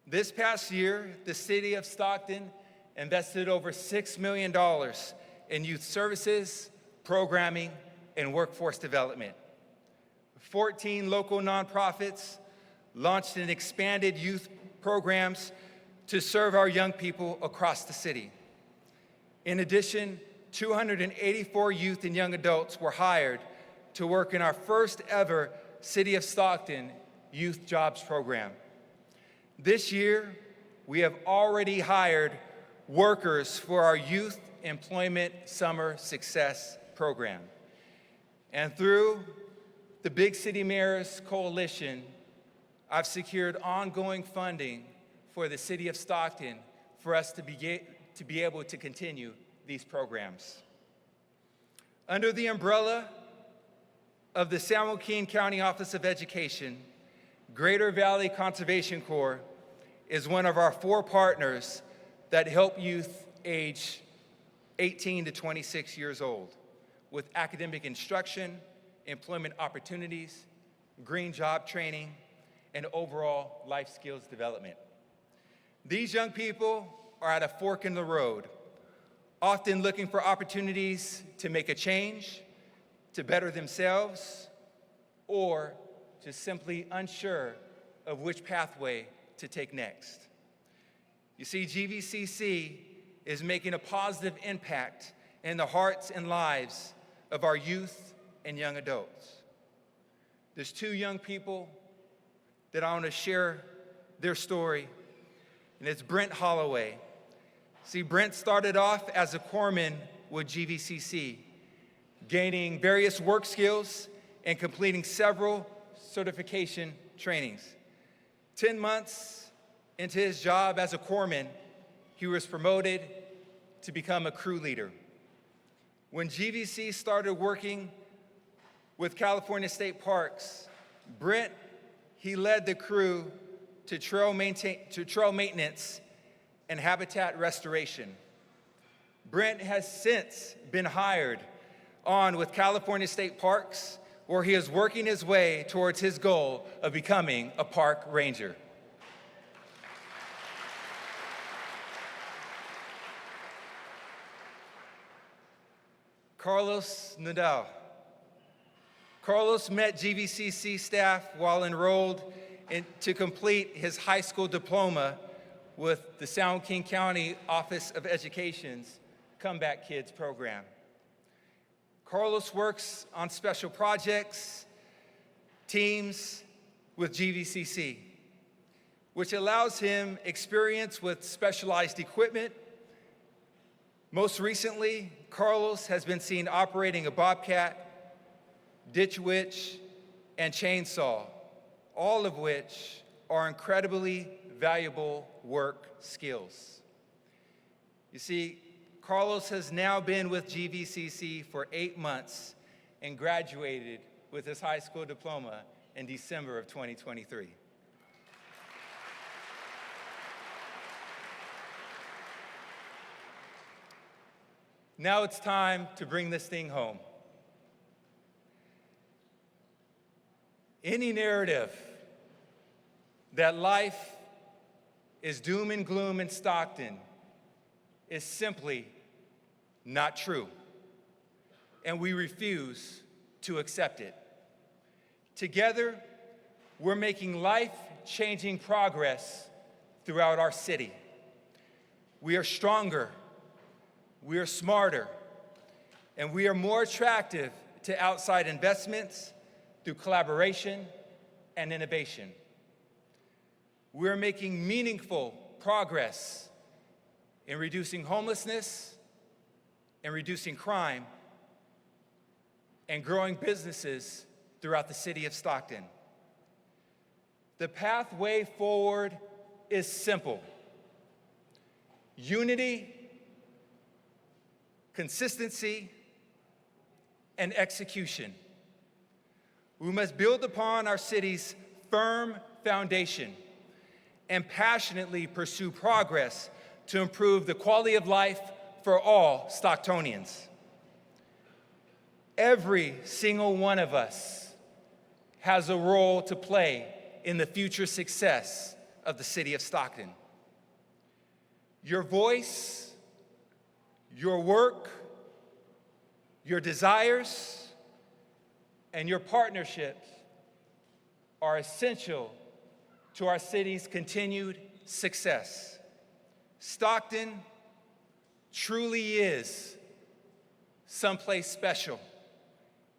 This past year, the city of Stockton invested over $6 million in youth services, programming, and workforce development. 14 local nonprofits launched and expanded youth programs to serve our young people across the city. In addition, 284 youth and young adults were hired to work in our first ever City of Stockton Youth Jobs Program. This year, we have already hired workers for our Youth Employment Summer Success Program. And through the Big City Mayors Coalition, I've secured ongoing funding for the city of Stockton for us to be able to continue these programs. Under the umbrella of the San Joaquin County Office of Education, Greater Valley Conservation Corps is one of our 4 partners that help youth age 18 to 26 years old with academic instruction, employment opportunities, green job training, and overall life skills development. These young people are at a fork in the road, often looking for opportunities to make a change, to better themselves, or just simply unsure of which pathway to take next. You see, GVCC is making a positive impact in the hearts and lives of our youth and young adults. There's 2 young people that I want to share their story, and it's Brent Holloway. See, Brent started off as a corpsman with GVCC, gaining various work skills and completing several certification trainings. 10 months into his job as a corpsman, he was promoted to become a crew leader. When GVC started working with California State Parks, Brent, he led the crew to trail maintenance and habitat restoration. Brent has since been hired on with California State Parks, where he is working his way towards his goal of becoming a park ranger. Carlos Nadal. Carlos met GVCC staff while enrolled to complete his high school diploma with the San Joaquin County Office of Education's Comeback Kids program. Carlos works on special projects, teams with GVCC, which allows him experience with specialized equipment. Most recently, Carlos has been seen operating a bobcat, ditch witch, and chainsaw, all of which are incredibly valuable work skills. You see, Carlos has now been with GVCC for 8 months and graduated with his high school diploma in December of 2023. Now it's time to bring this thing home. Any narrative that life is doom and gloom in Stockton is simply not true, and we refuse to accept it. Together, we're making life-changing progress throughout our city. We are stronger, we are smarter, and we are more attractive to outside investments through collaboration and innovation. We're making meaningful progress in reducing homelessness and reducing crime and growing businesses throughout the city of Stockton. The pathway forward is simple: unity, consistency, and execution. We must build upon our city's firm foundation and passionately pursue progress to improve the quality of life for all Stocktonians. Every single one of us has a role to play in the future success of the city of Stockton. Your voice, your work, your desires, and your partnerships are essential to our city's continued success. Stockton truly is someplace special,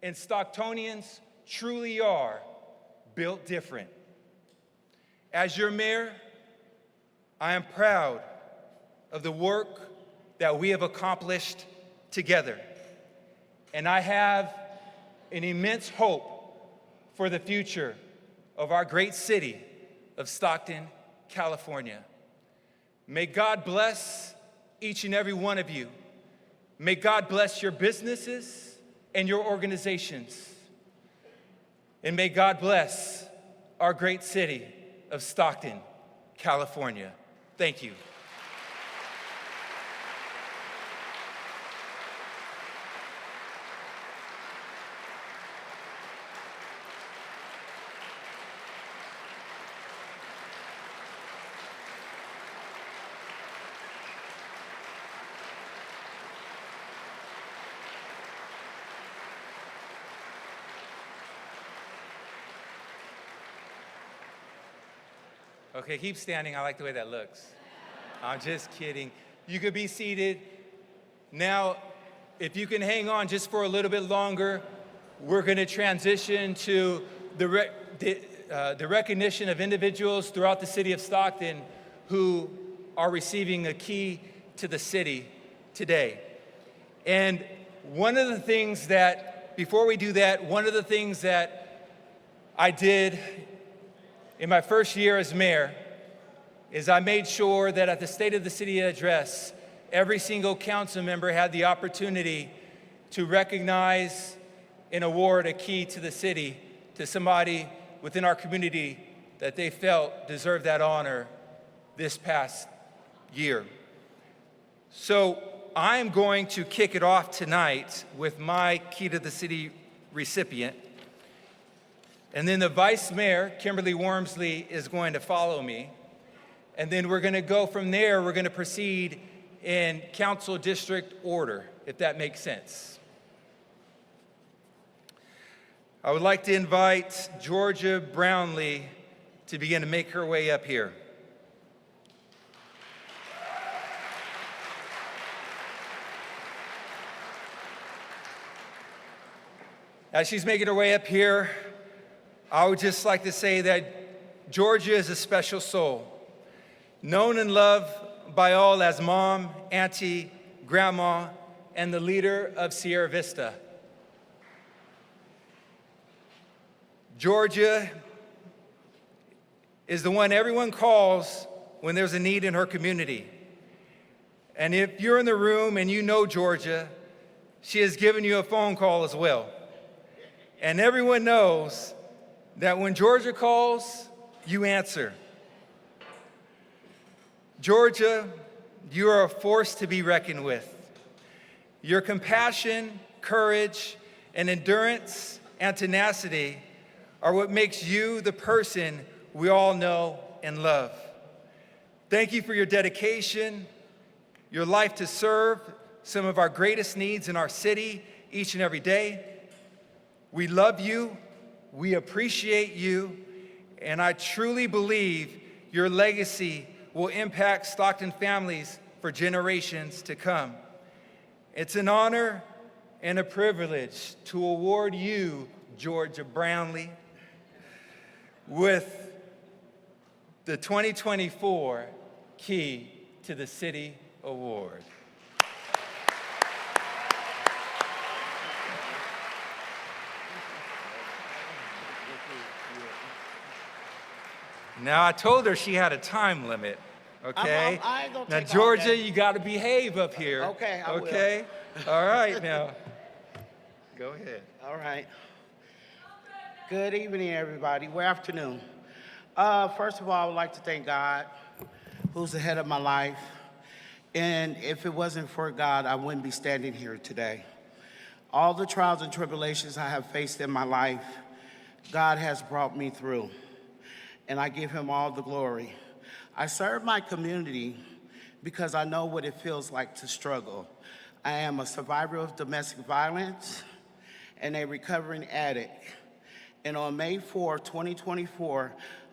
and Stocktonians truly are built different. As your mayor, I am proud of the work that we have accomplished together, and I have an immense hope for the future of our great city of Stockton, California. May God bless each and every one of you. May God bless your businesses and your organizations. And may God bless our great city of Stockton, California. Thank you. Okay, keep standing. I like the way that looks. I'm just kidding. You could be seated. Now, if you can hang on just for a little bit longer, we're going to transition to the recognition of individuals throughout the city of Stockton who are receiving a key to the city today. And one of the things that, before we do that, one of the things that I did in my first year as mayor is I made sure that at the State of the City address, every single council member had the opportunity to recognize and award a key to the city to somebody within our community that they felt deserved that honor this past year. So I'm going to kick it off tonight with my key to the city recipient. And then the Vice Mayor, Kimberly Wormsley, is going to follow me. And then we're going to go from there. We're going to proceed in council district order, if that makes sense. I would like to invite Georgia Brownlee to begin to make her way up here. As she's making her way up here, I would just like to say that Georgia is a special soul, known and loved by all as Mom, Auntie, Grandma, and the leader of Sierra Vista. Georgia is the one everyone calls when there's a need in her community. And if you're in the room and you know Georgia, she has given you a phone call as well. And everyone knows that when Georgia calls, you answer. Georgia, you are a force to be reckoned with. Your compassion, courage, and endurance and tenacity are what makes you the person we all know and love. Thank you for your dedication, your life to serve some of our greatest needs in our city each and every day. We love you, we appreciate you, and I truly believe your legacy will impact Stockton families for generations to come. It's an honor and a privilege to award you, Georgia Brownlee, with the 2024 Key to the City Award. Now, I told her she had a time limit, okay? I ain't gonna now, take all Georgia, day. you gotta behave up here. Okay, I will. Okay? All right, now. Go ahead. All right. Good evening, everybody. Well, afternoon. First of all, I would like to thank God, who's the head of my life. And if it wasn't for God, I wouldn't be standing here today. All the trials and tribulations I have faced in my life, God has brought me through. And I give him all the glory. I serve my community because I know what it feels like to struggle. I am a survivor of domestic violence and a recovering addict. And on May 4, 2024,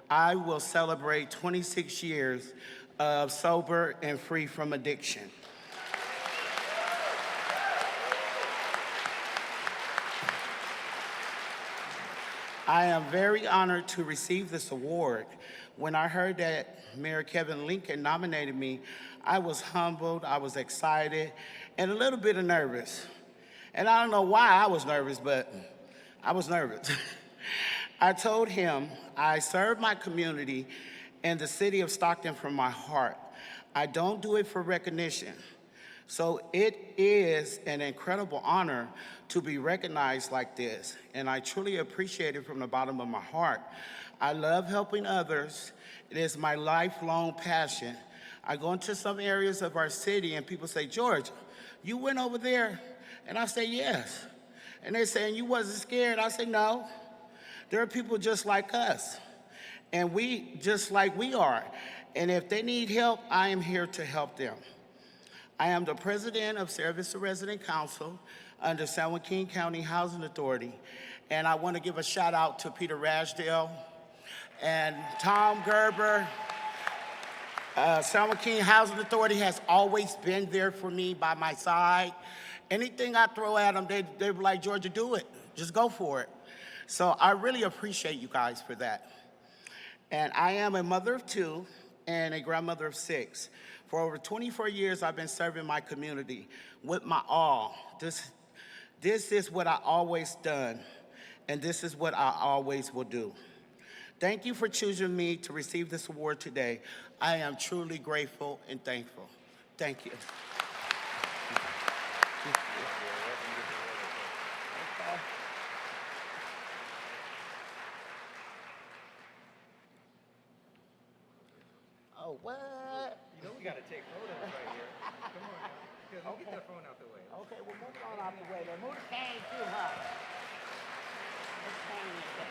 I will celebrate 26 years of sober and free from addiction. I am very honored to receive this award. When I heard that Mayor Kevin Lincoln nominated me, I was humbled, I was excited, and a little bit nervous. And I don't know why I was nervous, but I was nervous. I told him I serve my community and the city of Stockton from my heart. I don't do it for recognition. So it is an incredible honor to be recognized like this, and I truly appreciate it from the bottom of my heart. I love helping others. It is my lifelong passion. I go into some areas of our city and people say, George, you went over there? And I say, yes. And they say, and you wasn't scared? I say, no. There are people just like us, and we just like we are. And if they need help, I am here to help them. I am the president of Sierra Vista Resident Council under San Joaquin County Housing Authority. And I want to give a shout out to Peter Rashdale and Tom Gerber. San Joaquin Housing Authority has always been there for me by my side. Anything I throw at them, they were like, Georgia, do it. Just go for it. So I really appreciate you guys for that. And I am a mother of 2 and a grandmother of 6. For over 24 years, I've been serving my community with my all. This is what I always done, and this is what I always will do. Thank you for choosing me to receive this award today. I am truly grateful and thankful. Thank you. Oh, what? You know we gotta take photos right here. Come on now. Here, let me get that phone out the way. Okay, well, move it on out the way there. Move the cane too, huh? Move the cane in there.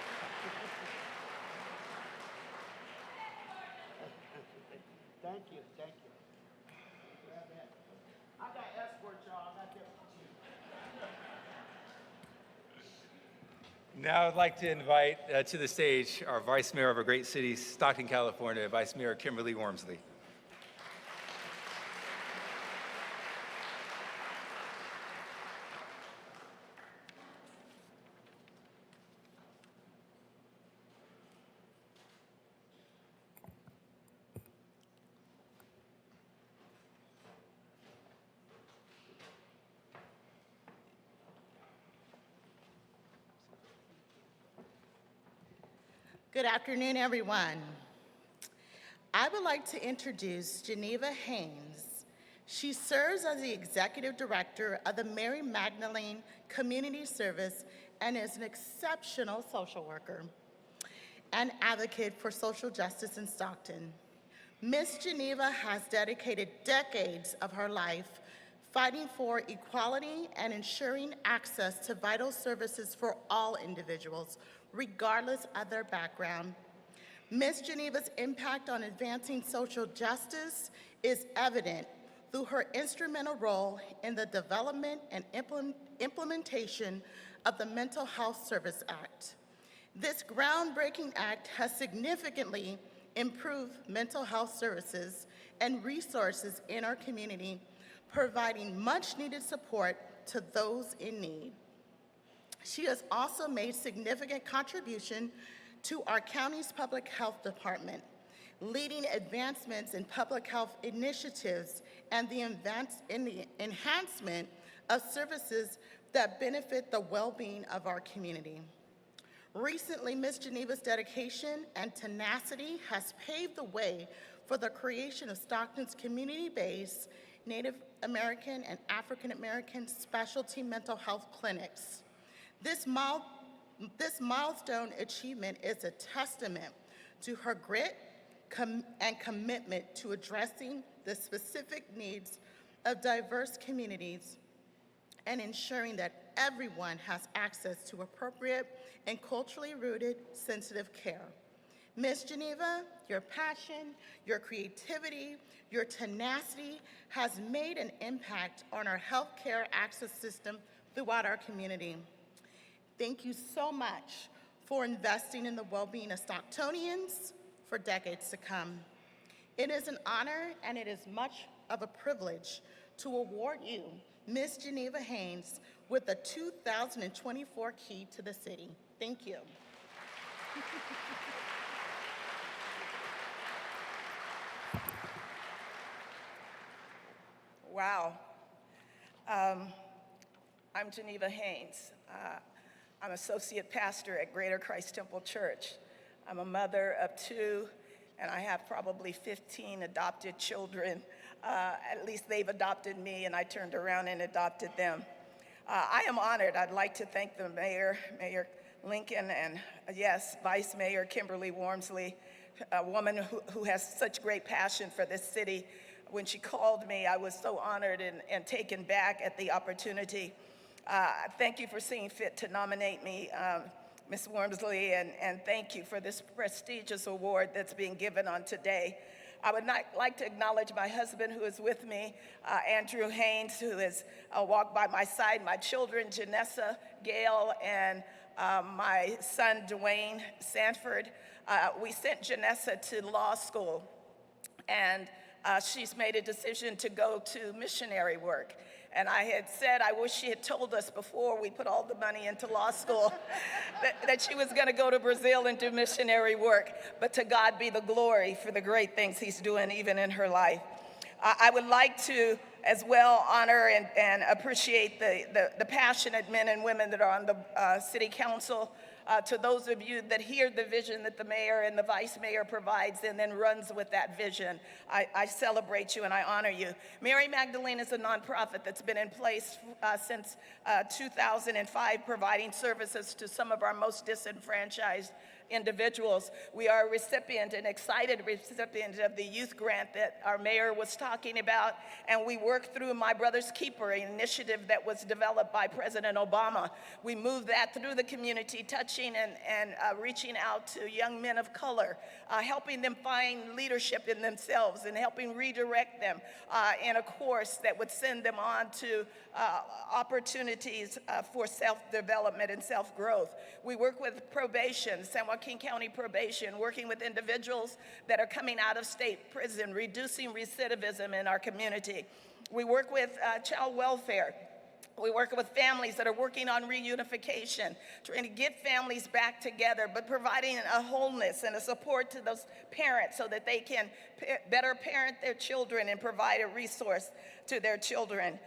Thank you, thank you. I got escort, y'all. I got that for you. Now I'd like to invite to the stage our Vice Mayor of our great city, Stockton, California, Vice Mayor Kimberly Wormsley. Good afternoon, everyone. I would like to introduce Geneva Haynes. She serves as the Executive Director of the Mary Magdalene Community Service and is an exceptional social worker and advocate for social justice in Stockton. Ms. Geneva has dedicated decades of her life fighting for equality and ensuring access to vital services for all individuals, regardless of their background. Ms. Geneva's impact on advancing social justice is evident through her instrumental role in the development and implementation of the Mental Health Service Act. This groundbreaking act has significantly improved mental health services and resources in our community, providing much needed support to those in need. She has also made significant contribution to our county's public health department, leading advancements in public health initiatives and the enhancement of services that benefit the well-being of our community. Recently, Ms. Geneva's dedication and tenacity has paved the way for the creation of Stockton's community-based Native American and African American specialty mental health clinics. This milestone achievement is a testament to her grit and commitment to addressing the specific needs of diverse communities and ensuring that everyone has access to appropriate and culturally rooted sensitive care. Ms. Geneva, your passion, your creativity, your tenacity has made an impact on our healthcare access system throughout our community. Thank you so much for investing in the well-being of Stocktonians for decades to come. It is an honor and it is much of a privilege to award you, Ms. Geneva Haynes, with the 2024 Key to the City. Thank you. Wow. I'm Geneva Haynes. I'm associate pastor at Greater Christ Temple Church. I'm a mother of 2, and I have probably 15 adopted children. At least they've adopted me, and I turned around and adopted them. I am honored. I'd like to thank the mayor, Mayor Lincoln, and yes, Vice Mayor Kimberly Wormsley, a woman who has such great passion for this city. When she called me, I was so honored and taken back at the opportunity. Thank you for seeing fit to nominate me, Ms. Wormsley, and thank you for this prestigious award that's being given on today. I would like to acknowledge my husband who is with me, Andrew Haynes, who has walked by my side, my children, Janessa, Gail, and my son, Dwayne Sanford. We sent Janessa to law school, and she's made a decision to go to missionary work. And I had said, I wish she had told us before we put all the money into law school that she was gonna go to Brazil and do missionary work. But to God be the glory for the great things he's doing even in her life. I would like to as well honor and appreciate the passionate men and women that are on the city council. To those of you that hear the vision that the mayor and the vice mayor provides and then runs with that vision, I celebrate you and I honor you. Mary Magdalene is a nonprofit that's been in place since 2005, providing services to some of our most disenfranchised individuals. We are a recipient, an excited recipient of the youth grant that our mayor was talking about, and we work through My Brother's Keeper, an initiative that was developed by President Obama. We move that through the community, touching and reaching out to young men of color, helping them find leadership in themselves and helping redirect them in a course that would send them on to opportunities for self-development and self-growth. We work with probation, San Joaquin County Probation, working with individuals that are coming out of state prison, reducing recidivism in our community. We work with child welfare. We work with families that are working on reunification, trying to get families back together, but providing a wholeness and a support to those parents so that they can better parent their children and provide a resource to their children.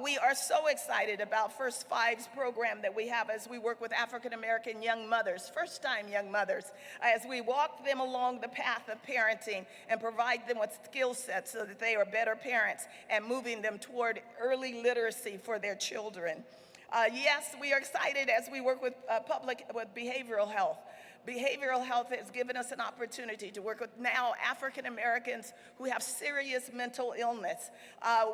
We are so excited about First Five's program that we have as we work with African American young mothers, first-time young mothers, as we walk them along the path of parenting and provide them with skill sets so that they are better parents and moving them toward early literacy for their children. Yes, we are excited as we work with with behavioral health. Behavioral health has given us an opportunity to work with now African Americans who have serious mental illness.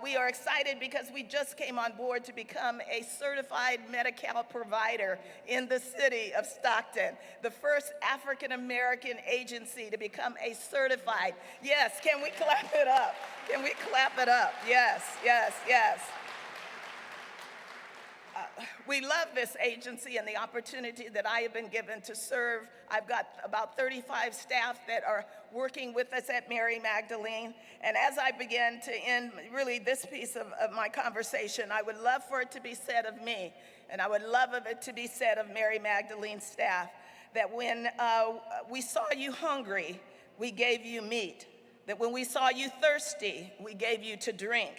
We are excited because we just came on board to become a certified Medi-Cal provider in the city of Stockton, the first African American agency to become a certified. Yes, can we clap it up? Can we clap it up? Yes, yes, yes. We love this agency and the opportunity that I have been given to serve. I've got about 35 staff that are working with us at Mary Magdalene. And as I begin to end really this piece of my conversation, I would love for it to be said of me, and I would love of it to be said of Mary Magdalene staff, that when we saw you hungry, we gave you meat. That when we saw you thirsty, we gave you to drink.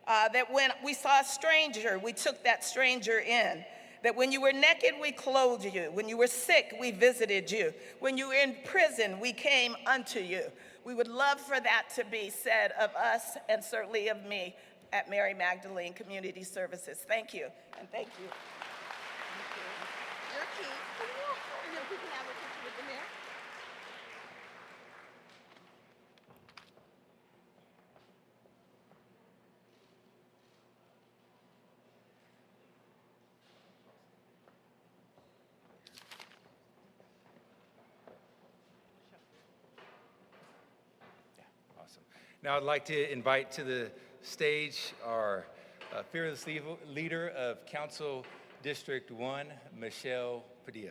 That when we saw a stranger, we took that stranger in. That when you were naked, we clothed you. When you were sick, we visited you. When you were in prison, we came unto you. We would love for that to be said of us and certainly of me at Mary Magdalene Community Services. Thank you, and thank you. Your key. And then we can have a picture with the mayor. Awesome. Now I'd like to invite to the stage our fearless leader of Council District 1, Michelle Padilla.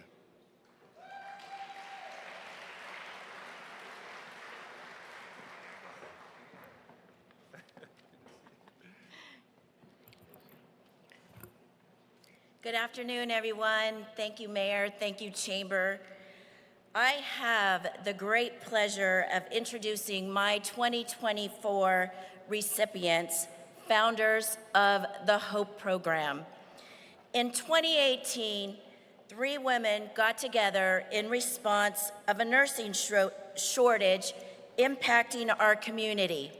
Good afternoon, everyone. Thank you, Mayor. Thank you, Chamber. I have the great pleasure of introducing my 2024 recipients, founders of the HOPE program. In 2018, 3 women got together in response of a nursing shortage impacting our community.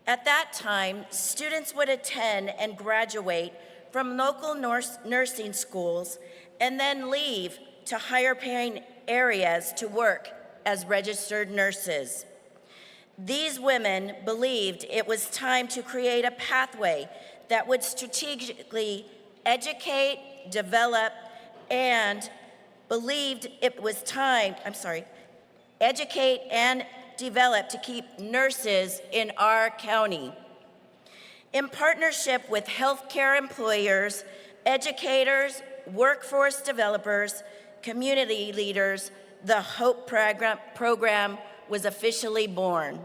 At that time, students would attend and graduate from local nursing schools and then leave to higher paying areas to work as registered nurses. These women believed it was time to create a pathway that would strategically educate, develop, and educate and develop to keep nurses in our county. In partnership with healthcare employers, educators, workforce developers, community leaders, the HOPE program was officially born.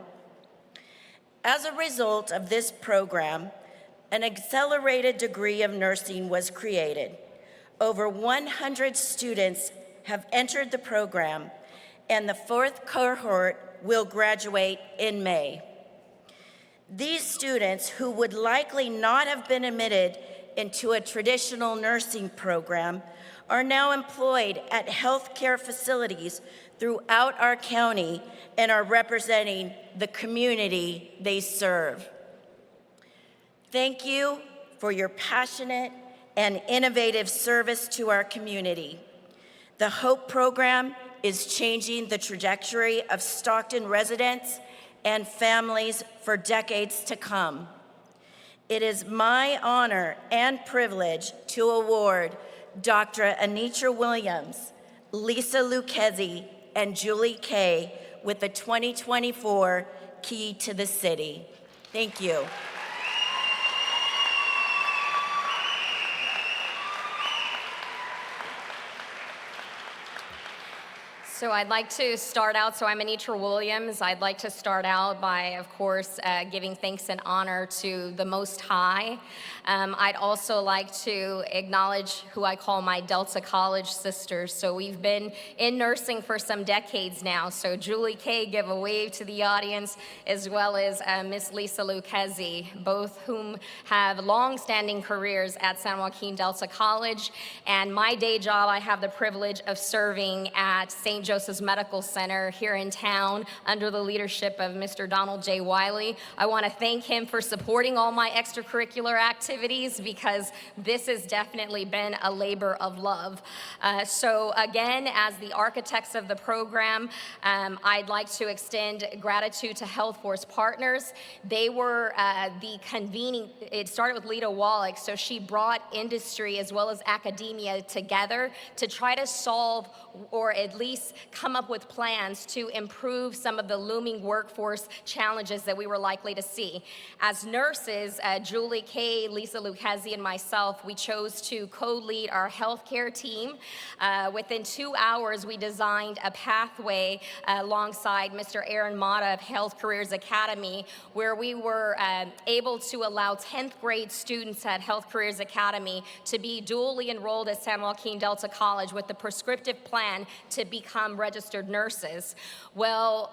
As a result of this program, an accelerated degree of nursing was created. Over 100 students have entered the program, and the 4th cohort will graduate in May. These students, who would likely not have been admitted into a traditional nursing program, are now employed at healthcare facilities throughout our county and are representing the community they serve. Thank you for your passionate and innovative service to our community. The HOPE program is changing the trajectory of Stockton residents and families for decades to come. It is my honor and privilege to award Dr. Anitra Williams, Lisa Lucchesi, and Julie Kay with the 2024 Key to the City. Thank you. So I'd like to start out, so I'm Anitra Williams. I'd like to start out by, of course, giving thanks and honor to the Most High. I'd also like to acknowledge who I call my Delta College sisters. So we've been in nursing for some decades now. So Julie Kay, give a wave to the audience, as well as Miss Lisa Lucchesi, both whom have long-standing careers at San Joaquin Delta College. And my day job, I have the privilege of serving at St. Joseph's Medical Center here in town under the leadership of Mr. Donald J. Wiley. I want to thank him for supporting all my extracurricular activities because this has definitely been a labor of love. So again, as the architects of the program, I'd like to extend gratitude to Health Force Partners. They were the convening, it started with Lita Wallach, so she brought industry as well as academia together to try to solve or at least come up with plans to improve some of the looming workforce challenges that we were likely to see. As nurses, Julie Kay, Lisa Lucchesi, and myself, we chose to co-lead our healthcare team. Within 2 hours, we designed a pathway alongside Mr. Aaron Mata of Health Careers Academy, where we were able to allow 10th grade students at Health Careers Academy to be dually enrolled at San Joaquin Delta College with the prescriptive plan to become registered nurses. Well,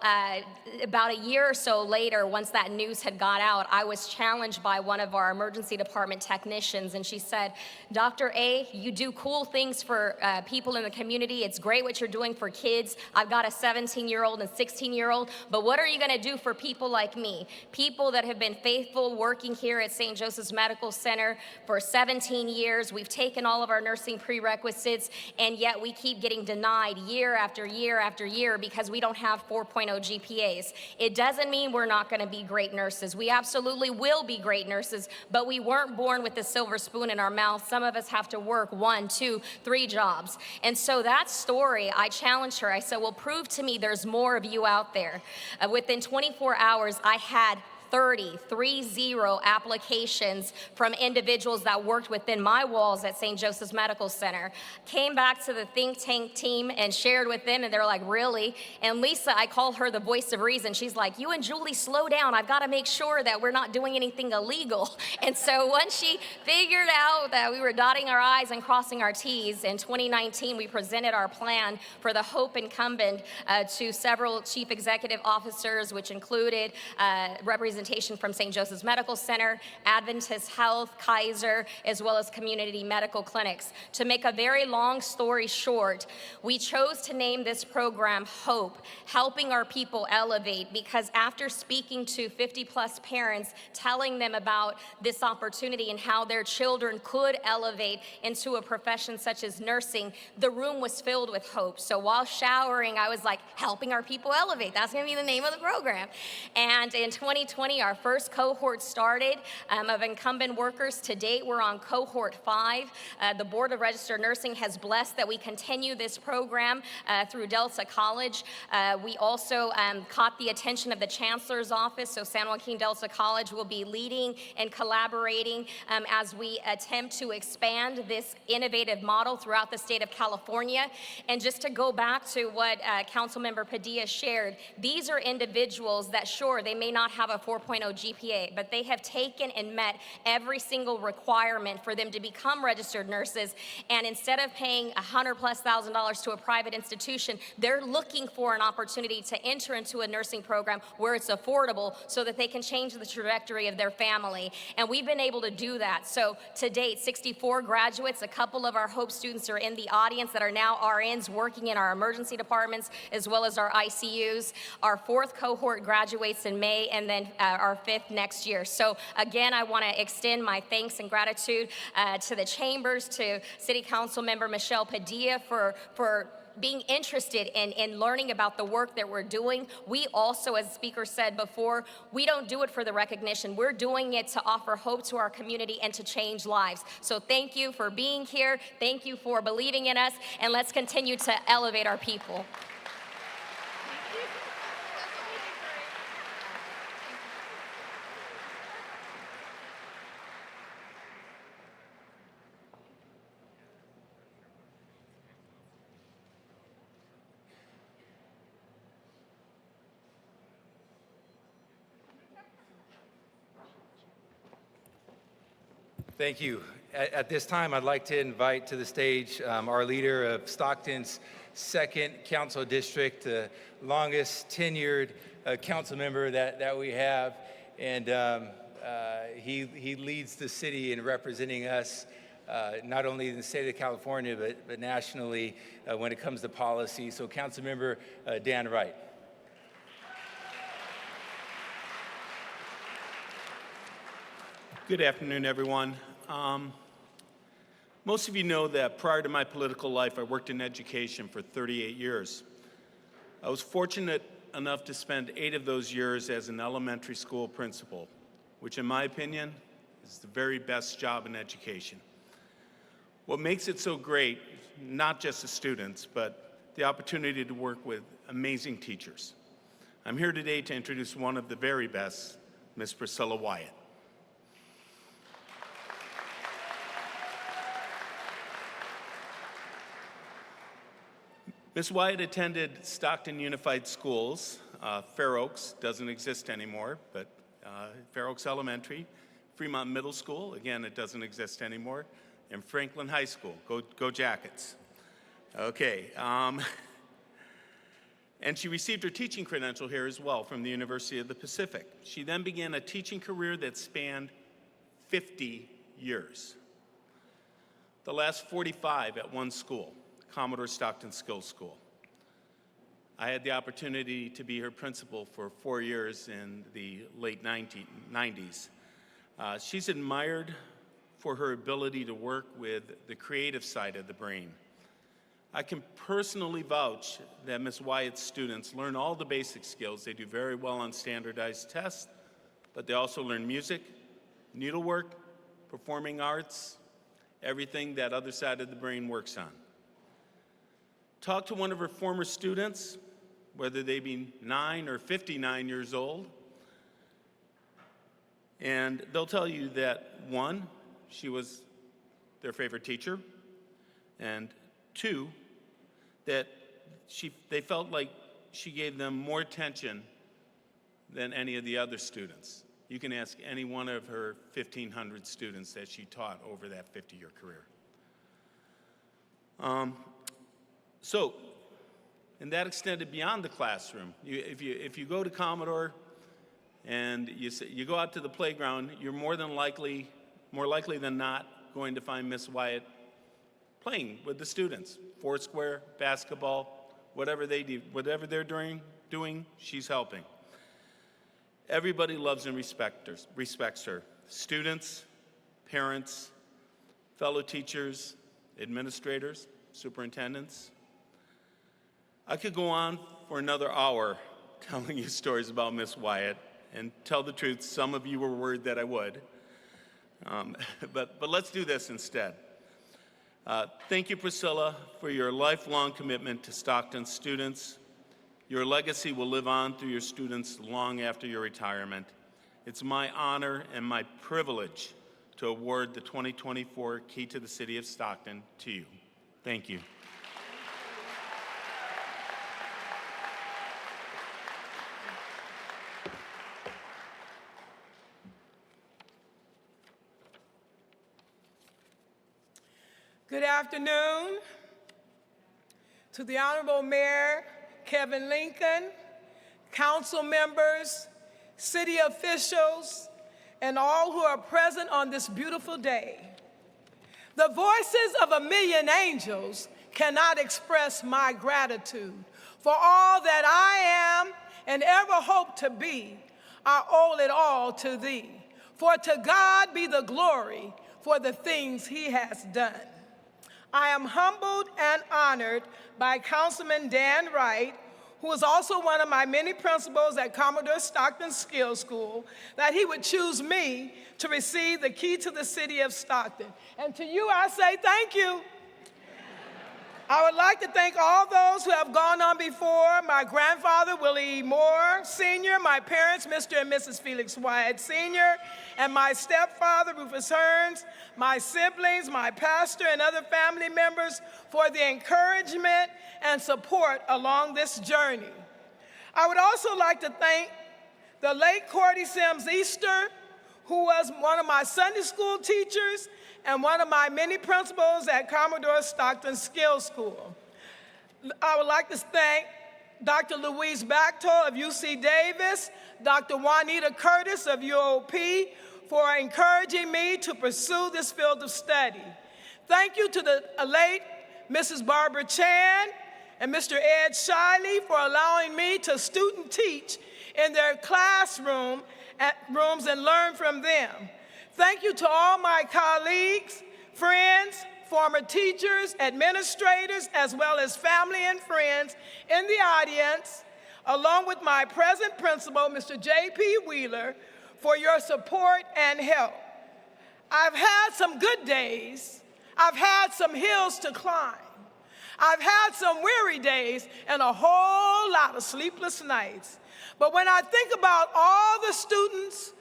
about a year or so later, once that news had got out, I was challenged by one of our emergency department technicians, and she said, Dr. A, you do cool things for people in the community. It's great what you're doing for kids. I've got a 17-year-old and 16-year-old, but what are you gonna do for people like me? People that have been faithful working here at St. Joseph's Medical Center for 17 years. We've taken all of our nursing prerequisites, and yet we keep getting denied year after year after year because we don't have 4.0 GPAs. It doesn't mean we're not gonna be great nurses. We absolutely will be great nurses, but we weren't born with the silver spoon in our mouth. Some of us have to work 1, 2, 3 jobs. And so that story, I challenged her. I said, well, prove to me there's more of you out there. Within 24 hours, I had 30 applications from individuals that worked within my walls at St. Joseph's Medical Center. Came back to the think tank team and shared with them, and they're like, really? And Lisa, I call her the voice of reason. She's like, you and Julie, slow down. I've got to make sure that we're not doing anything illegal. And so once she figured out that we were dotting our I's and crossing our T's, in 2019, we presented our plan for the Hope incumbent to several chief executive officers, which included representation from St. Joseph's Medical Center, Adventist Health, Kaiser, as well as community medical clinics. To make a very long story short, we chose to name this program Hope, helping our people elevate, because after speaking to 50+ parents, telling them about this opportunity and how their children could elevate into a profession such as nursing, the room was filled with hope. So while showering, I was like, helping our people elevate. That's gonna be the name of the program. And in 2020, our first cohort started of incumbent workers. To date, we're on cohort 5. The Board of Registered Nursing has blessed that we continue this program through Delta College. We also caught the attention of the Chancellor's Office, so San Joaquin Delta College will be leading and collaborating as we attempt to expand this innovative model throughout the state of California. And just to go back to what Councilmember Padilla shared, these are individuals that, sure, they may not have a 4.0 GPA, but they have taken and met every single requirement for them to become registered nurses. And instead of paying $100,000+ to a private institution, they're looking for an opportunity to enter into a nursing program where it's affordable so that they can change the trajectory of their family. And we've been able to do that. So to date, 64 graduates, a couple of our Hope students are in the audience that are now RNs working in our emergency departments as well as our ICUs. Our 4th cohort graduates in May, and then our 5th next year. So again, I want to extend my thanks and gratitude to the chambers, to City Council Member Michelle Padilla for being interested in learning about the work that we're doing. We also, as the speaker said before, we don't do it for the recognition. We're doing it to offer hope to our community and to change lives. So thank you for being here. Thank you for believing in us, and let's continue to elevate our people. Thank you. At this time, I'd like to invite to the stage our leader of Stockton's 2nd Council District, the longest tenured council member that we have. And he leads the city in representing us, not only in the state of California, but nationally when it comes to policy. So Councilmember Dan Wright. Good afternoon, everyone. Most of you know that prior to my political life, I worked in education for 38 years. I was fortunate enough to spend 8 of those years as an elementary school principal, which in my opinion is the very best job in education. What makes it so great, not just the students, but the opportunity to work with amazing teachers. I'm here today to introduce one of the very best, Miss Priscilla Wyatt. Ms. Wyatt attended Stockton Unified Schools. Fair Oaks doesn't exist anymore, but Fair Oaks Elementary, Fremont Middle School, again, it doesn't exist anymore, and Franklin High School. Go Jackets. Okay. And she received her teaching credential here as well from the University of the Pacific. She then began a teaching career that spanned 50 years. The last 45 at one school, Commodore Stockton Skills School. I had the opportunity to be her principal for 4 years in the late 90s. She's admired for her ability to work with the creative side of the brain. I can personally vouch that Ms. Wyatt's students learn all the basic skills. They do very well on standardized tests, but they also learn music, needlework, performing arts, everything that other side of the brain works on. Talk to one of her former students, whether they be 9 or 59 years old, and they'll tell you that 1, she was their favorite teacher, and 2, that they felt like she gave them more attention than any of the other students. You can ask any one of her 1,500 students that she taught over that 50-year career. And that extended beyond the classroom. If you go to Commodore and you go out to the playground, you're more likely than not going to find Miss Wyatt playing with the students. Foursquare, basketball, whatever they're doing, she's helping. Everybody loves and respects her. Students, parents, fellow teachers, administrators, superintendents. I could go on for another hour telling you stories about Miss Wyatt, and tell the truth, some of you were worried that I would. But let's do this instead. Thank you, Priscilla, for your lifelong commitment to Stockton students. Your legacy will live on through your students long after your retirement. It's my honor and my privilege to award the 2024 Key to the City of Stockton to you. Thank you. Good afternoon to the Honorable Mayor Kevin Lincoln, council members, city officials, and all who are present on this beautiful day. The voices of a million angels cannot express my gratitude for all that I am and ever hope to be. I owe it all to thee. For to God be the glory for the things he has done. I am humbled and honored by Councilman Dan Wright, who is also one of my many principals at Commodore Stockton Skills School, that he would choose me to receive the Key to the City of Stockton. And to you, I say thank you. I would like to thank all those who have gone on before, my grandfather, Willie E. Moore, Sr., my parents, Mr. and Mrs. Felix Wyatt, Sr., and my stepfather, Rufus Hearns, my siblings, my pastor, and other family members for the encouragement and support along this journey. I would also like to thank the late Cordy Sims Easter, who was one of my Sunday school teachers and one of my many principals at Commodore Stockton Skills School. I would like to thank Dr. Louise Bachtel of UC Davis, Dr. Juanita Curtis of UOP for encouraging me to pursue this field of study. Thank you to the late Mrs. Barbara Chan and Mr. Ed Shiley for allowing me to student teach in their classrooms and learn from them. Thank you to all my colleagues, friends, former teachers, administrators, as well as family and friends in the audience, along with my present principal, Mr. J.P. Wheeler, for your support and help. I've had some good days. I've had some hills to climb. I've had some weary days and a whole lot of sleepless nights. But when I think about all the students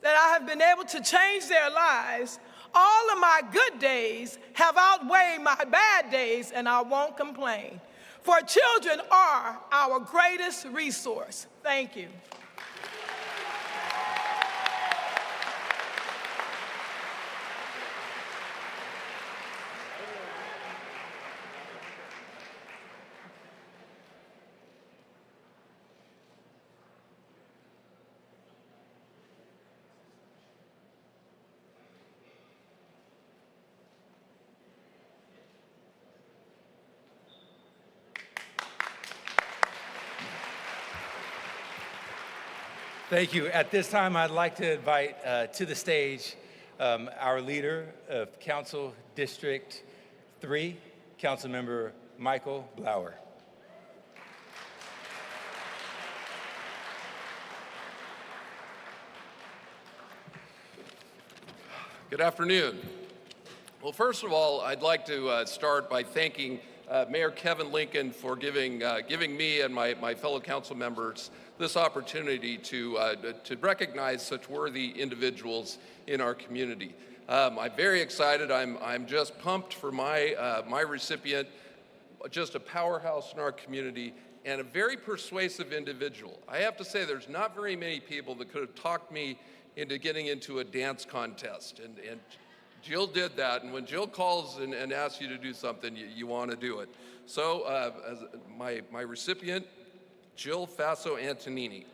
that I have been able to change their lives, all of my good days have outweighed my bad days, and I won't complain. For children are our greatest resource. Thank you. Thank you. At this time, I'd like to invite to the stage our leader of Council District 3, Councilmember Michael Blauer. Good afternoon. Well, first of all, I'd like to start by thanking Mayor Kevin Lincoln for giving me and my fellow council members this opportunity to recognize such worthy individuals in our community. I'm very excited. I'm just pumped for my recipient, just a powerhouse in our community and a very persuasive individual. I have to say, there's not very many people that could have talked me into getting into a dance contest, and Jill did that, and when Jill calls and asks you to do something, you want to do it. So as my recipient, Jill Faso Antonini.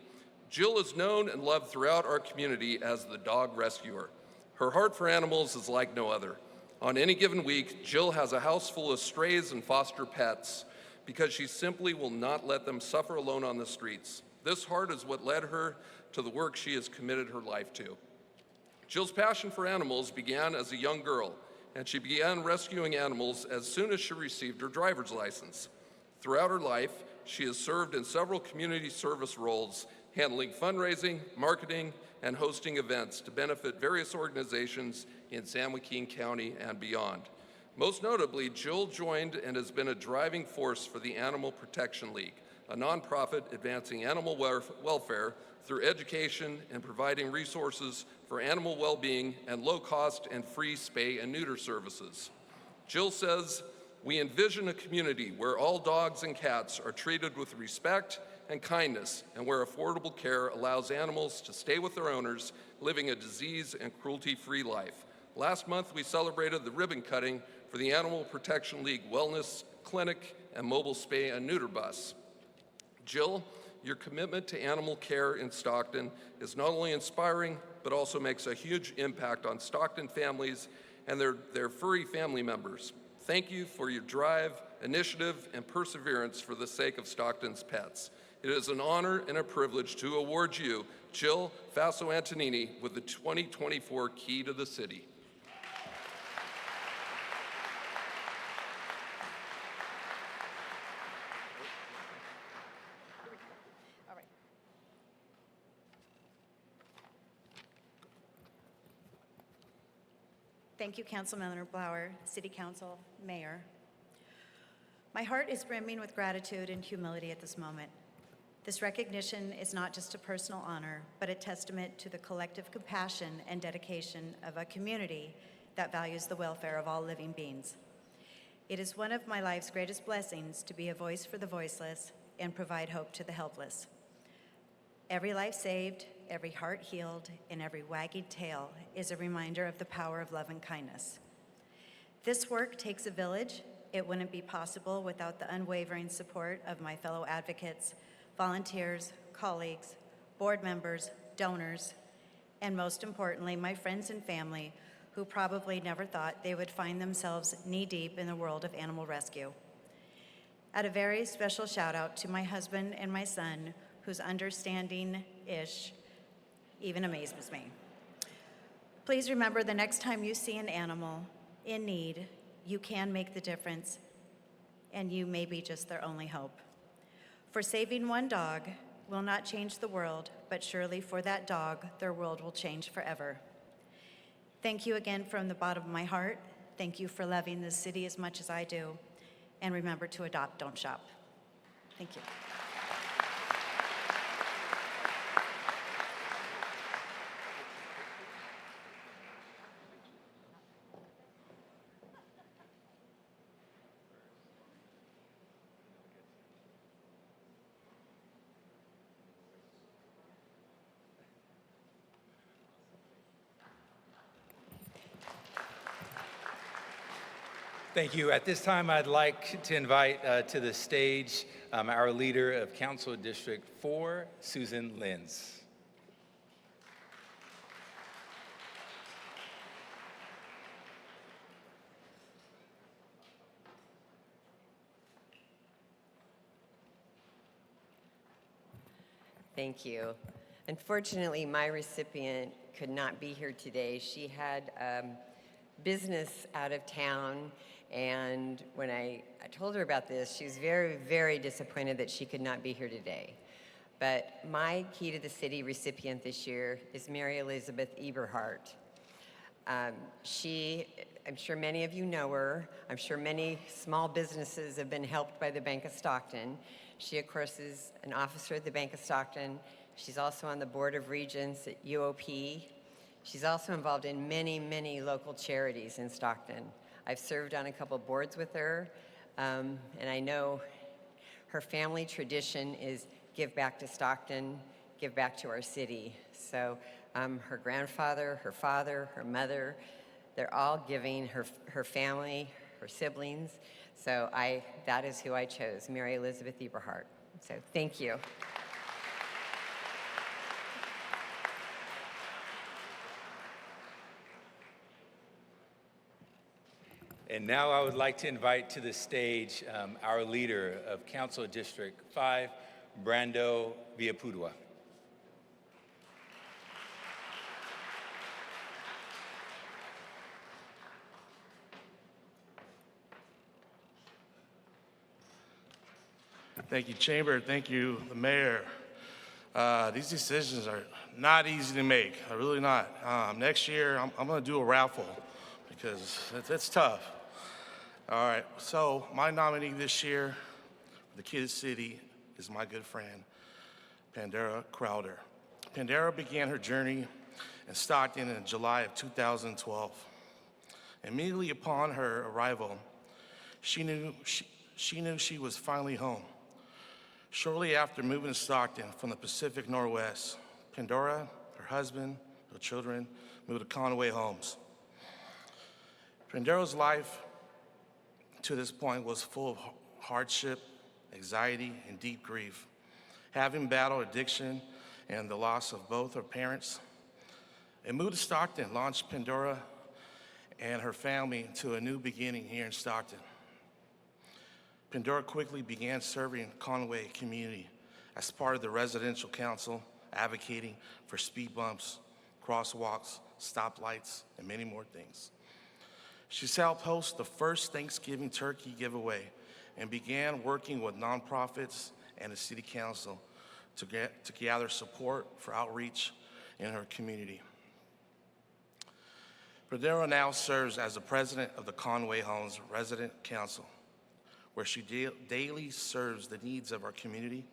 Jill is known and loved throughout our community as the dog rescuer. Her heart for animals is like no other. On any given week, Jill has a house full of strays and foster pets because she simply will not let them suffer alone on the streets. This heart is what led her to the work she has committed her life to. Jill's passion for animals began as a young girl, and she began rescuing animals as soon as she received her driver's license. Throughout her life, she has served in several community service roles, handling fundraising, marketing, and hosting events to benefit various organizations in San Joaquin County and beyond. Most notably, Jill joined and has been a driving force for the Animal Protection League, a nonprofit advancing animal welfare through education and providing resources for animal well-being and low-cost and free spay and neuter services. Jill says, "We envision a community where all dogs and cats are treated with respect and kindness, and where affordable care allows animals to stay with their owners, living a disease and cruelty-free life." Last month, we celebrated the ribbon cutting for the Animal Protection League Wellness Clinic and Mobile Spay and Neuter Bus. Jill, your commitment to animal care in Stockton is not only inspiring, but also makes a huge impact on Stockton families and their furry family members. Thank you for your drive, initiative, and perseverance for the sake of Stockton's pets. It is an honor and a privilege to award you, Jill Faso Antonini, with the 2024 Key to the City. Thank you, Councilmember Blauer, City Council, Mayor. My heart is brimming with gratitude and humility at this moment. This recognition is not just a personal honor, but a testament to the collective compassion and dedication of a community that values the welfare of all living beings. It is one of my life's greatest blessings to be a voice for the voiceless and provide hope to the helpless. Every life saved, every heart healed, and every wagging tail is a reminder of the power of love and kindness. This work takes a village. It wouldn't be possible without the unwavering support of my fellow advocates, volunteers, colleagues, board members, donors, and most importantly, my friends and family who probably never thought they would find themselves knee-deep in the world of animal rescue. Add a very special shout out to my husband and my son, whose understanding-ish even amazes me. Please remember the next time you see an animal in need, you can make the difference, and you may be just their only hope. For saving one dog will not change the world, but surely for that dog, their world will change forever. Thank you again from the bottom of my heart. Thank you for loving this city as much as I do. And remember to adopt, don't shop. Thank you. Thank you. At this time, I'd like to invite to the stage our leader of Council District 4, Susan Lenz. Thank you. Unfortunately, my recipient could not be here today. She had business out of town, and when I told her about this, she was very, very disappointed that she could not be here today. But my Key to the City recipient this year is Mary Elizabeth Eberhardt. I'm sure many of you know her. I'm sure many small businesses have been helped by the Bank of Stockton. She, of course, is an officer at the Bank of Stockton. She's also on the Board of Regents at UOP. She's also involved in many, many local charities in Stockton. I've served on a couple boards with her, and I know her family tradition is give back to Stockton, give back to our city. So her grandfather, her father, her mother, they're all giving, her family, her siblings. So that is who I chose, Mary Elizabeth Eberhardt. So thank you. And now I would like to invite to the stage our leader of Council District 5, Brando Villapudua. Thank you, Chamber. Thank you, the Mayor. These decisions are not easy to make. They're really not. Next year, I'm going to do a raffle because it's tough. All right, so my nominee this year for the Key to the City is my good friend, Pandora Crowder. Pandora began her journey in Stockton in July of 2012. Immediately upon her arrival, she knew she was finally home. Shortly after moving to Stockton from the Pacific Northwest, Pandora, her husband, her children moved to Conway Homes. Pandora's life to this point was full of hardship, anxiety, and deep grief. Having battled addiction and the loss of both her parents, a move to Stockton launched Pandora and her family to a new beginning here in Stockton. Pandora quickly began serving Conway community as part of the residential council, advocating for speed bumps, crosswalks, stoplights, and many more things. She's helped host the first Thanksgiving turkey giveaway and began working with nonprofits and the city council to gather support for outreach in her community. Pandora now serves as the president of the Conway Homes Resident Council, where she daily serves the needs of our community,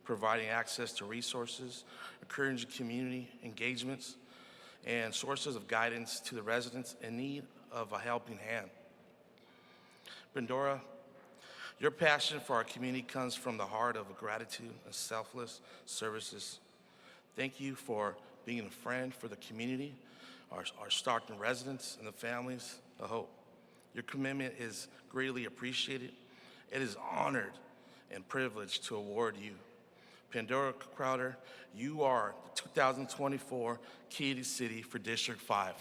providing access to resources, encouraging community engagements, and sources of guidance to the residents in need of a helping hand. Pandora, your passion for our community comes from the heart of gratitude and selfless services. Thank you for being a friend for the community, our Stockton residents and the families of hope. Your commitment is greatly appreciated. It is honored and privileged to award you. Pandora Crowder, you are the 2024 Key to the City for District 5.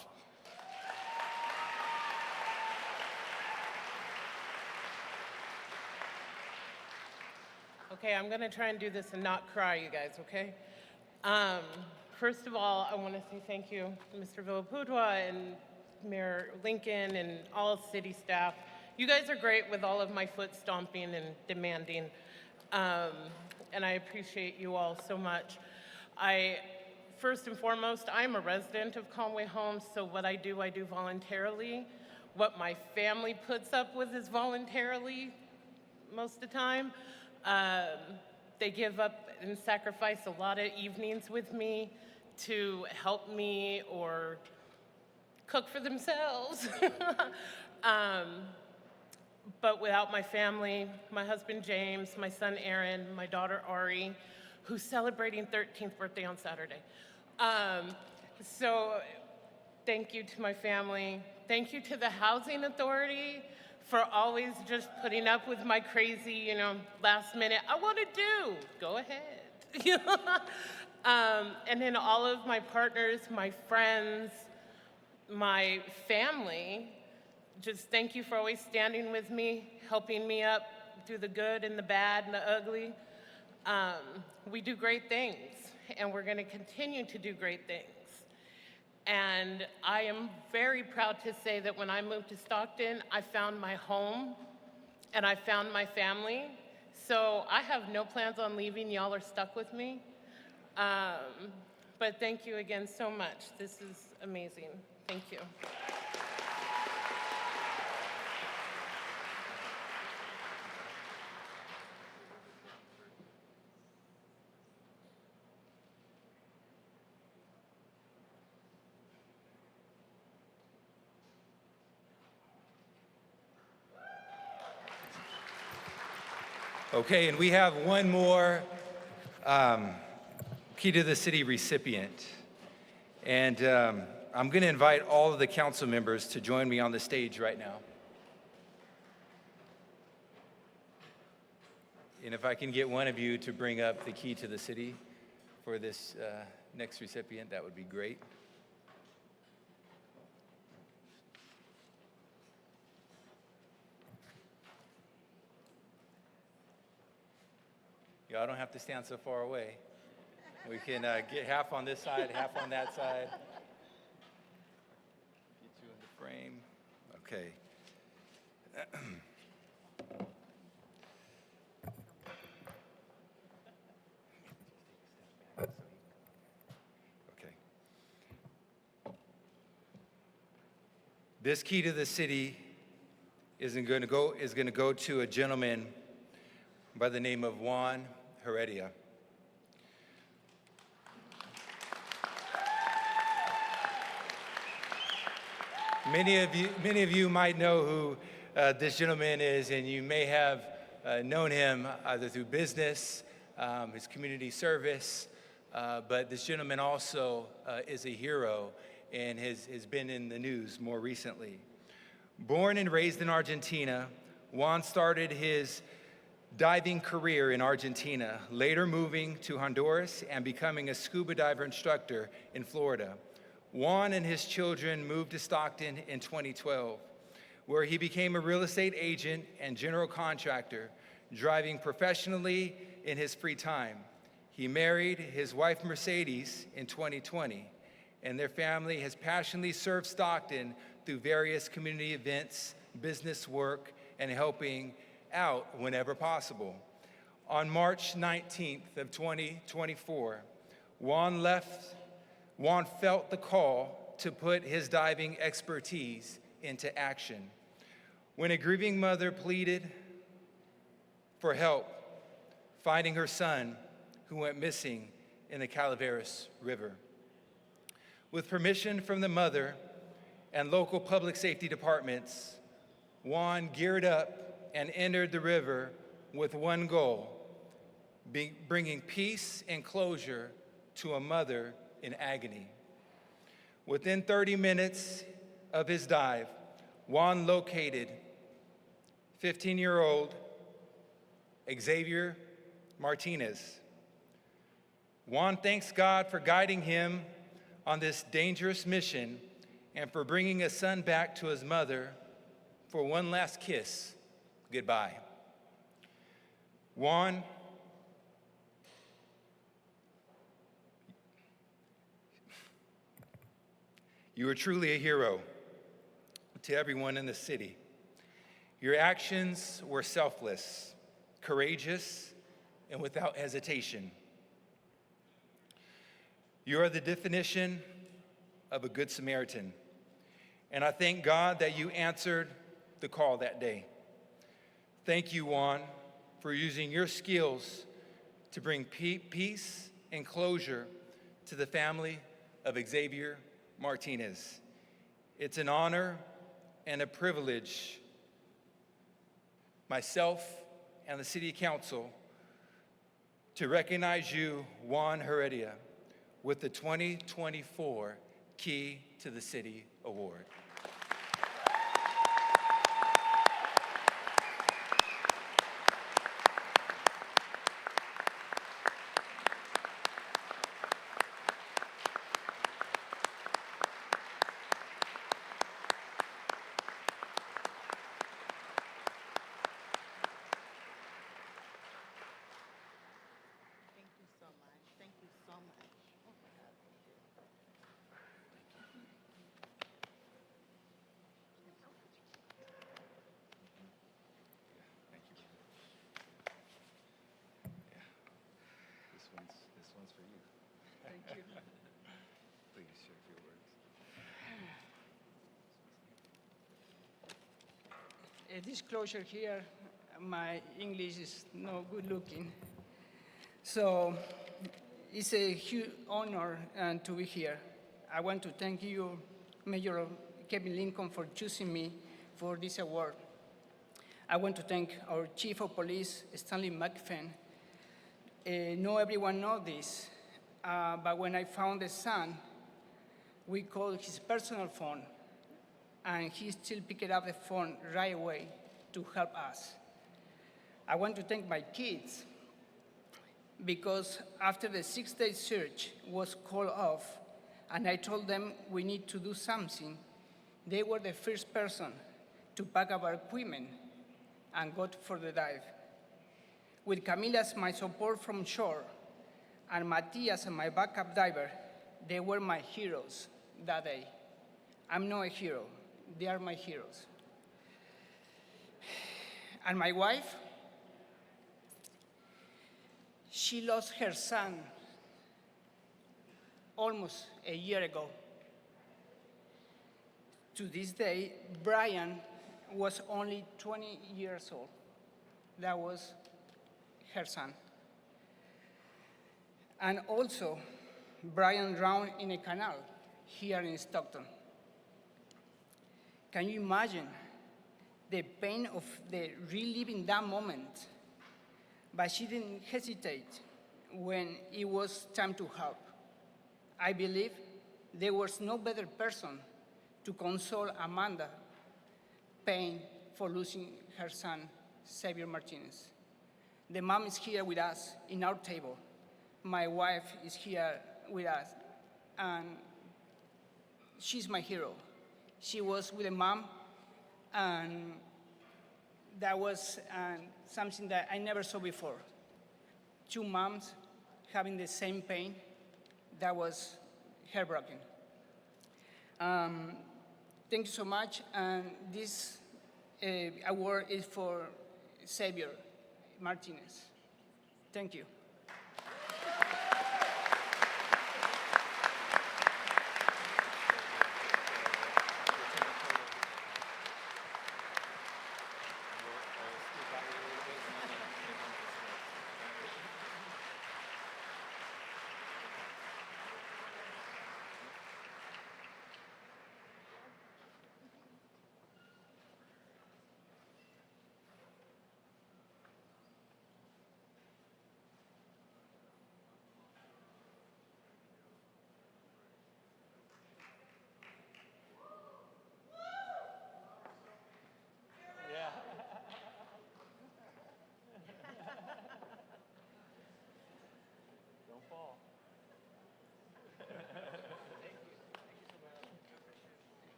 Okay, I'm gonna try and do this and not cry, you guys, okay? First of all, I wanna say thank you to Mr. Villapudua and Mayor Lincoln and all city staff. You guys are great with all of my foot stomping and demanding, and I appreciate you all so much. First and foremost, I'm a resident of Conway Homes, so what I do voluntarily. What my family puts up with is voluntarily most of the time. They give up and sacrifice a lot of evenings with me to help me or cook for themselves. But without my family, my husband James, my son Aaron, my daughter Ari, who's celebrating 13th birthday on Saturday. So thank you to my family. Thank you to the Housing Authority for always just putting up with my crazy, last minute, I want to do, go ahead. And then all of my partners, my friends, my family, just thank you for always standing with me, helping me up through the good and the bad and the ugly. We do great things, and we're gonna continue to do great things. And I am very proud to say that when I moved to Stockton, I found my home and I found my family. So I have no plans on leaving. Y'all are stuck with me. But thank you again so much. This is amazing. Thank you. Okay, and we have one more Key to the City recipient. And I'm going to invite all of the council members to join me on the stage right now. And if I can get one of you to bring up the Key to the City for this next recipient, that would be great. Y'all don't have to stand so far away. We can get half on this side, half on that side. Get you in the frame. Okay. Okay. This Key to the City is going to go to a gentleman by the name of Juan Heredia. Many of you might know who this gentleman is, and you may have known him either through business, his community service, but this gentleman also is a hero and has been in the news more recently. Born and raised in Argentina, Juan started his diving career in Argentina, later moving to Honduras and becoming a scuba diver instructor in Florida. Juan and his children moved to Stockton in 2012, where he became a real estate agent and general contractor, driving professionally in his free time. He married his wife Mercedes in 2020, and their family has passionately served Stockton through various community events, business work, and helping out whenever possible. On March 19th of 2024, Juan felt the call to put his diving expertise into action. When a grieving mother pleaded for help finding her son who went missing in the Calaveras River. With permission from the mother and local public safety departments, Juan geared up and entered the river with one goal, bringing peace and closure to a mother in agony. Within 30 minutes of his dive, Juan located 15-year-old Xavier Martinez. Juan thanks God for guiding him on this dangerous mission and for bringing his son back to his mother for one last kiss goodbye. Juan, you are truly a hero to everyone in the city. Your actions were selfless, courageous, and without hesitation. You are the definition of a good Samaritan, and I thank God that you answered the call that day. Thank you, Juan, for using your skills to bring peace and closure to the family of Xavier Martinez. It's an honor and a privilege, myself and the City Council, to recognize you, Juan Heredia, with the 2024 Key to the City Award. This one's for you. Thank you. Please share a few words. A disclosure here, my English is not good looking. So it's a huge honor to be here. I want to thank you, Mayor Kevin Lincoln, for choosing me for this award. I want to thank our Chief of Police, Stanley McFinn. Not everyone knows this, but when I found the son, we called his personal phone, and he still picked up the phone right away to help us. I want to thank my kids, because after the 6-day search was called off, and I told them we need to do something, they were the first person to pack up our equipment and go for the dive. With Camila as my support from shore, and Matias as my backup diver, they were my heroes that day. I'm not a hero, they are my heroes. And my wife, she lost her son almost a year ago. To this day, Brian was only 20 years old. That was her son. And also, Brian drowned in a canal here in Stockton. Can you imagine the pain of the reliving that moment? But she didn't hesitate when it was time to help. I believe there was no better person to console Amanda's pain for losing her son, Xavier Martinez. The mom is here with us in our table. My wife is here with us, and she's my hero. She was with a mom, and that was something that I never saw before. 2 moms having the same pain. That was heartbreaking. Thank you so much, and this award is for Xavier Martinez. Thank you.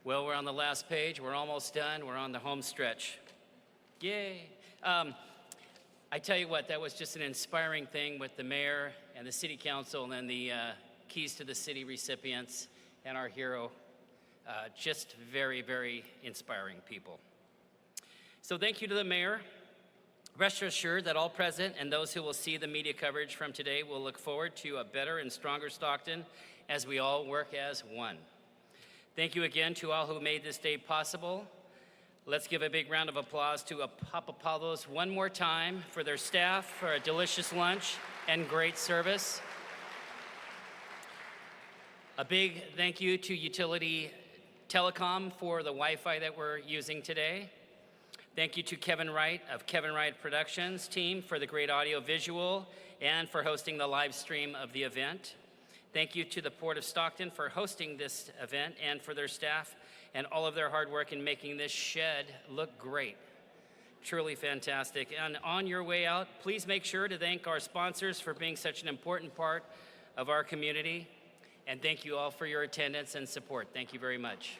Well, we're on the last page. We're almost done. We're on the home stretch. Yay. I tell you what, that was just an inspiring thing with the mayor and the city council and then the keys to the city recipients and our hero. Just very, very inspiring people. So thank you to the mayor. Rest assured that all present and those who will see the media coverage from today will look forward to a better and stronger Stockton as we all work as one. Thank you again to all who made this day possible. Let's give a big round of applause to Papa Pablo's one more time for their staff for a delicious lunch and great service. A big thank you to Utility Telecom for the Wi-Fi that we're using today. Thank you to Kevin Wright of Kevin Wright Productions team for the great audio visual and for hosting the live stream of the event. Thank you to the Port of Stockton for hosting this event and for their staff and all of their hard work in making this shed look great. Truly fantastic. And on your way out, please make sure to thank our sponsors for being such an important part of our community. And thank you all for your attendance and support. Thank you very much.